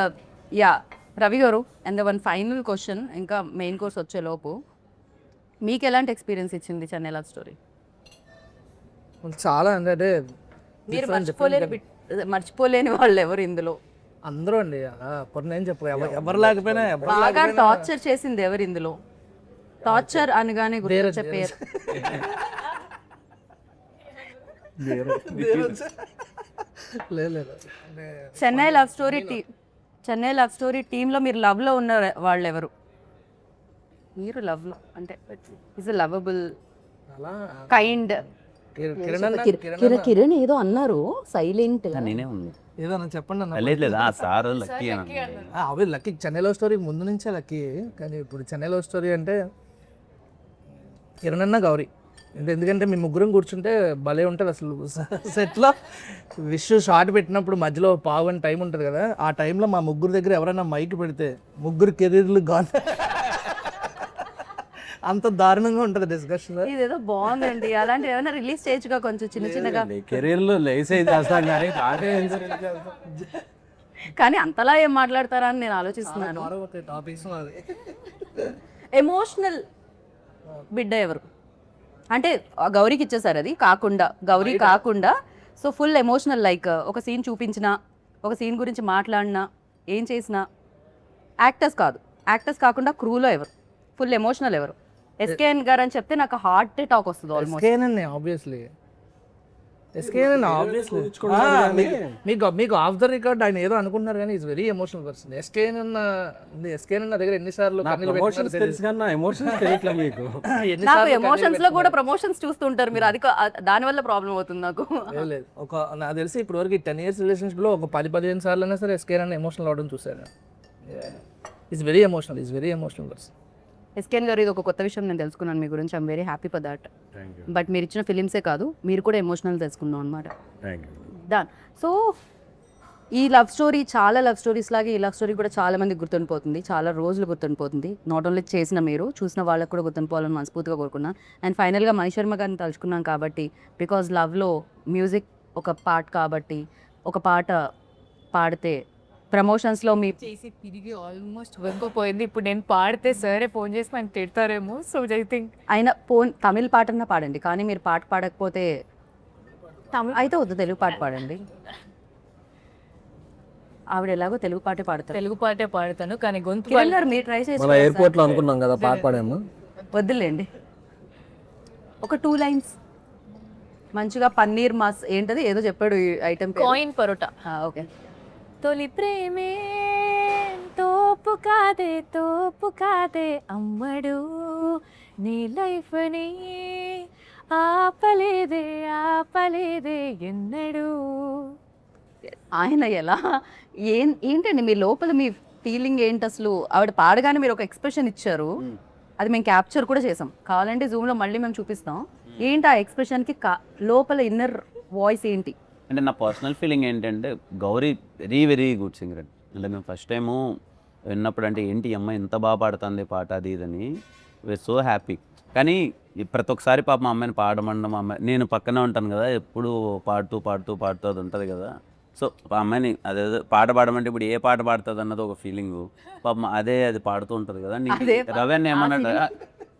యా రవి గారు, అండ్ వన్ ఫైనల్ క్వశ్చన్, ఇంకా మెయిన్ కోర్స్ వచ్చేలోపు మీకు ఎలాంటి ఎక్స్పీరియన్స్ ఇచ్చింది చెన్నై లవ్ స్టోరీ? చాలా అంటే మీరు మర్చిపోలేని వాళ్ళు ఎవరు ఇందులో? అందరూ అండి. కొన్ని ఏం చెప్పు, ఎవరు లేకపోయినా బాగా టార్చర్ చేసింది ఎవరు ఇందులో? టార్చర్ అనగానే గుర్తొచ్చే పేరు. లేదు. చెన్నై లవ్ స్టోరీ టీంలో మీరు లవ్లో ఉన్న వాళ్ళు ఎవరు? మీరు లవ్లో అంటే ఈజ్ లవబుల్, కైండ్. కిరణ్ ఏదో అన్నారు సైలెంట్. నేనే ఉంది. ఏదన్నా చెప్పండి అన్న. లేదు లేదు ఆ సార్ లక్కీ అని అవి లక్కీ చెన్నై లవ్ స్టోరీ ముందు నుంచే లక్కీ, కానీ ఇప్పుడు చెన్నై లవ్ స్టోరీ అంటే కిరణ్ అన్న గౌరీ ఎందుకంటే మీ ముగ్గురం కూర్చుంటే భలే ఉంటుంది అసలు. సెట్లో విష్ షార్ట్ పెట్టినప్పుడు మధ్యలో పావు అని టైం ఉంటుంది కదా, ఆ టైంలో మా ముగ్గురు దగ్గర ఎవరైనా మైక్ పెడితే ముగ్గురు కెరీర్లు గాన్ అంత దారుణంగా ఉంటుంది డిస్కషన్. ఇదేదో బాగుందండి, అలాంటి ఏమైనా రిలీజ్ చేయొచ్చుగా కొంచెం చిన్న చిన్నగా. కెరీర్లో లేసే చేస్తాం కానీ కానీ అంతలా ఏం మాట్లాడతారా అని నేను ఆలోచిస్తున్నాను. టాపిక్స్ ఎమోషనల్ బిడ్డ ఎవరు అంటే గౌరీకి ఇచ్చేసారు, అది కాకుండా గౌరీ కాకుండా సో ఫుల్ ఎమోషనల్, లైక్ ఒక సీన్ చూపించినా ఒక సీన్ గురించి మాట్లాడినా ఏం చేసినా యాక్టర్స్ కాదు, యాక్టర్స్ కాకుండా క్రూలో ఎవరు ఫుల్ ఎమోషనల్ ఎవరు? ఎస్కేఎన్ గారు అని చెప్తే నాకు హార్ట్ అటాక్ వస్తుంది ఆల్మోస్ట్. ఆబ్వియస్లీ మీకు ఆఫ్ ద రికార్డ్ ఆయన ఏదో అనుకుంటున్నారు కానీ is very emotional person. SKN అన్న దగ్గర ఎన్నిసార్లు నాకు ఎమోషన్స్ లో కూడా ప్రమోషన్స్ చూస్తుంటారు మీరు, అది దాని వల్ల ప్రాబ్లం అవుతుంది నాకు. లేదు ఒక నాకు తెలిసి ఇప్పుడు వరకు 10 years రిలేషన్షిప్ లో ఒక 10-15 సార్లు అయినా సరే ఎస్కేఎన్ అన్న ఎమోషనల్ అవడం చూసాను. Is very emotional person. SKN గారు ఇది ఒక కొత్త విషయం నేను తెలుసుకున్నాను మీ గురించి. I'm very happy for that. But మీరు ఇచ్చిన ఫిలిమ్సే కాదు, మీరు కూడా ఎమోషనల్ తెలుసుకుందాం అనమాట. దాన్ సో ఈ లవ్ స్టోరీ చాలా లవ్ స్టోరీస్ లాగే ఈ లవ్ స్టోరీ కూడా చాలా మందికి గుర్తుండిపోతుంది, చాలా రోజులు గుర్తుండిపోతుంది. నాట్ ఓన్లీ చేసిన మీరు, చూసిన వాళ్ళకు కూడా గుర్తుండిపోవాలని మనస్ఫూర్తిగా కోరుకున్నాను. అండ్ ఫైనల్గా మణి శర్మ గారిని తలుచుకున్నాం కాబట్టి, బికాజ్ లవ్లో మ్యూజిక్ ఒక పార్ట్ కాబట్టి, ఒక పాట పాడితే ప్రమోషన్స్లో మీ చేసి తిరిగి ఆల్మోస్ట్ వెంకపోయింది. ఇప్పుడు నేను పాడితే సరే ఫోన్ చేసి మనకి తిడతారేమో. సో ఐ థింక్ ఆయన తమిళ పాటన్నా పాడండి, కానీ మీరు పాట పాడకపోతే తమిళ అయితే వద్దు, తెలుగు పాట పాడండి. ఆవిడ ఎలాగో తెలుగు పాటే పాడతారు. తెలుగు పాటే పాడతాను కానీ గొంతు కిరణ్ గారు మీరు ట్రై చేసి మన ఎయిర్పోర్ట్ లో అనుకున్నాం కదా పాట పాడాము. వద్దులేండి, ఒక 2 lines మంచిగా. పన్నీర్ మాస్ ఏంటది ఏదో చెప్పాడు ఐటమ్, కాయిన్ పరోటా. ఓకే. తొలి ప్రేమే తోపు కాదే అమ్మడు, నీ లైఫ్ని ఆపలేదే ఎన్నడు. ఆయన ఎలా ఏంటండి మీ లోపల మీ ఫీలింగ్ ఏంటి అసలు? ఆవిడ పాడగానే మీరు ఒక ఎక్స్ప్రెషన్ ఇచ్చారు, అది మేము క్యాప్చర్ కూడా చేసాం. కావాలంటే జూమ్లో మళ్ళీ మేము చూపిస్తాం. ఏంటి ఆ ఎక్స్ప్రెషన్కి లోపల ఇన్నర్ వాయిస్ ఏంటి? అంటే నా పర్సనల్ ఫీలింగ్ ఏంటంటే గౌరీ వెరీ గుడ్ సింగర్. అంటే మేము ఫస్ట్ టైము విన్నప్పుడు అంటే ఏంటి ఈ అమ్మాయి ఎంత బాగా పాడుతుంది పాట అది ఇదని వీఆర్ సో హ్యాపీ. కానీ ప్రతి ఒక్కసారి పాప మా అమ్మాయిని పాడమండం, అమ్మాయి నేను పక్కనే ఉంటాను కదా, ఎప్పుడు పాడుతూ అది ఉంటుంది కదా. సో ఆ అమ్మాయిని అదే పాట పాడమంటే ఇప్పుడు ఏ పాట పాడుతుంది అన్నది ఒక ఫీలింగ్. పాపం అది పాడుతూ ఉంటుంది కదా. రవెన్ ఏమన్నాడు,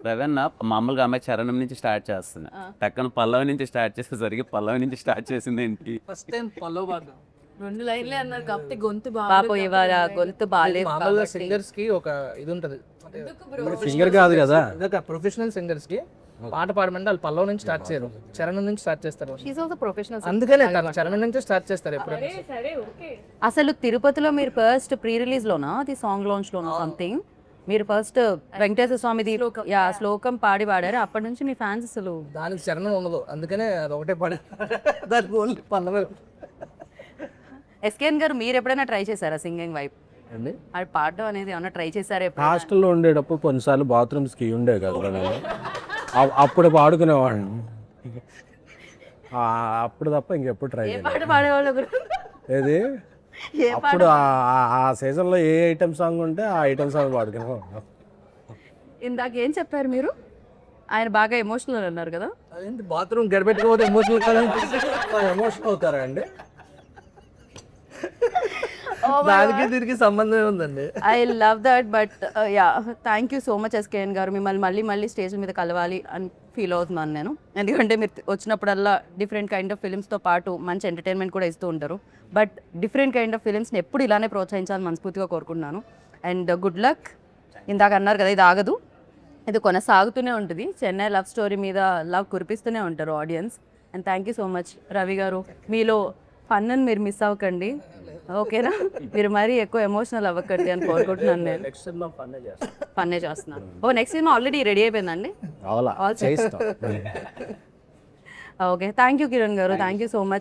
రవెన్న మామూలుగా అమ్మాయి చరణం నుంచి స్టార్ట్ చేస్తుంది, టక్కన పల్లవి నుంచి స్టార్ట్ చేసేసరికి పల్లవి నుంచి స్టార్ట్ చేసింది ఏంటి. ఫస్ట్ టైం పల్లవ్ బాగా 2 లైన్లే అన్నారు కాబట్టి గొంతు పాపం ఇవాళ గొంతు బాగాలేదు. మామూలుగా సింగర్స్ కి ఒక ఇది ఉంటుంది, సింగర్ కాదు కదా, ప్రొఫెషనల్ సింగర్స్ కి పాట పాడమంటే వాళ్ళు పల్లవ్ నుంచి స్టార్ట్ చేయరు, చరణం నుంచి స్టార్ట్ చేస్తారు. She also professional. అందుకనే తను చరణం నుంచి స్టార్ట్ చేస్తారు ఎప్పుడైనా. అసలు తిరుపతిలో మీరు ఫస్ట్ ప్రీ రిలీజ్ లోనా అది సాంగ్ లాంచ్ లోనా సంథింగ్, మీరు ఫస్ట్ వెంకటేశ్వర స్వామిది శ్లోకం పాడారు. అప్పటి నుంచి మీ ఫ్యాన్స్ అసలు దానికి చరణం ఉండదు, అందుకనే అది ఒకటే పాడే దానికి ఓన్లీ పల్లవి. ఎస్కేఎన్ గారు మీరు ఎప్పుడైనా ట్రై చేశారా సింగింగ్ వైపు? అది పాడడం అనేది ఏమన్నా ట్రై చేశారా? హాస్టల్లో ఉండేటప్పుడు కొన్నిసార్లు బాత్రూమ్స్కి ఉండే కదా నేను, అప్పుడు పాడుకునేవాడిని. అప్పుడు తప్ప ఇంకెప్పుడు ట్రై చేయలేదు. పాట పాడేవాళ్ళు ఏది అప్పుడు ఆ సీజన్లో ఏ ఐటమ్ సాంగ్ ఉంటే ఆ ఐటమ్ సాంగ్ పాడుకునేవాడిని. ఇందాక ఏం చెప్పారు మీరు? ఆయన బాగా ఎమోషనల్ అన్నారు కదా. అదేంటి బాత్రూమ్ గడపెట్టుకోకపోతే ఎమోషనల్ కాదని ఎమోషనల్ అవుతారా అండి? దానికి దీనికి సంబంధం ఉందండి. I love that. But yeah, thank you so much SKN గారు. మిమ్మల్ని మళ్ళీ స్టేజ్ మీద కలవాలి అని ఫీల్ అవుతున్నాను నేను, ఎందుకంటే మీరు వచ్చినప్పుడల్లా డిఫరెంట్ కైండ్ ఆఫ్ ఫిలిమ్స్తో పాటు మంచి ఎంటర్టైన్మెంట్ కూడా ఇస్తూ ఉంటారు. బట్ డిఫరెంట్ కైండ్ ఆఫ్ ఫిలిమ్స్ని ఎప్పుడు ఇలానే ప్రోత్సహించాలని మనస్ఫూర్తిగా కోరుకుంటున్నాను. And good luck. ఇందాక అన్నారు కదా ఇది ఆగదు, ఇది కొనసాగుతూనే ఉంటుంది. చెన్నై లవ్ స్టోరీ మీద లవ్ కురిపిస్తూనే ఉంటారు audience. And thank you so much Ravi గారు. మీలో ఫన్ అని మీరు మిస్ అవ్వకండి, ఓకేనా? మీరు మరీ ఎక్కువ ఎమోషనల్ అవ్వకండి అని కోరుకుంటున్నాను నేను. ఫన్నే చేస్తున్నాను. ఓ నెక్స్ట్ సినిమా ఆల్రెడీ రెడీ అయిపోయిందండి. ఓకే, థ్యాంక్ యూ కిరణ్ గారు, థ్యాంక్ యూ సో మచ్.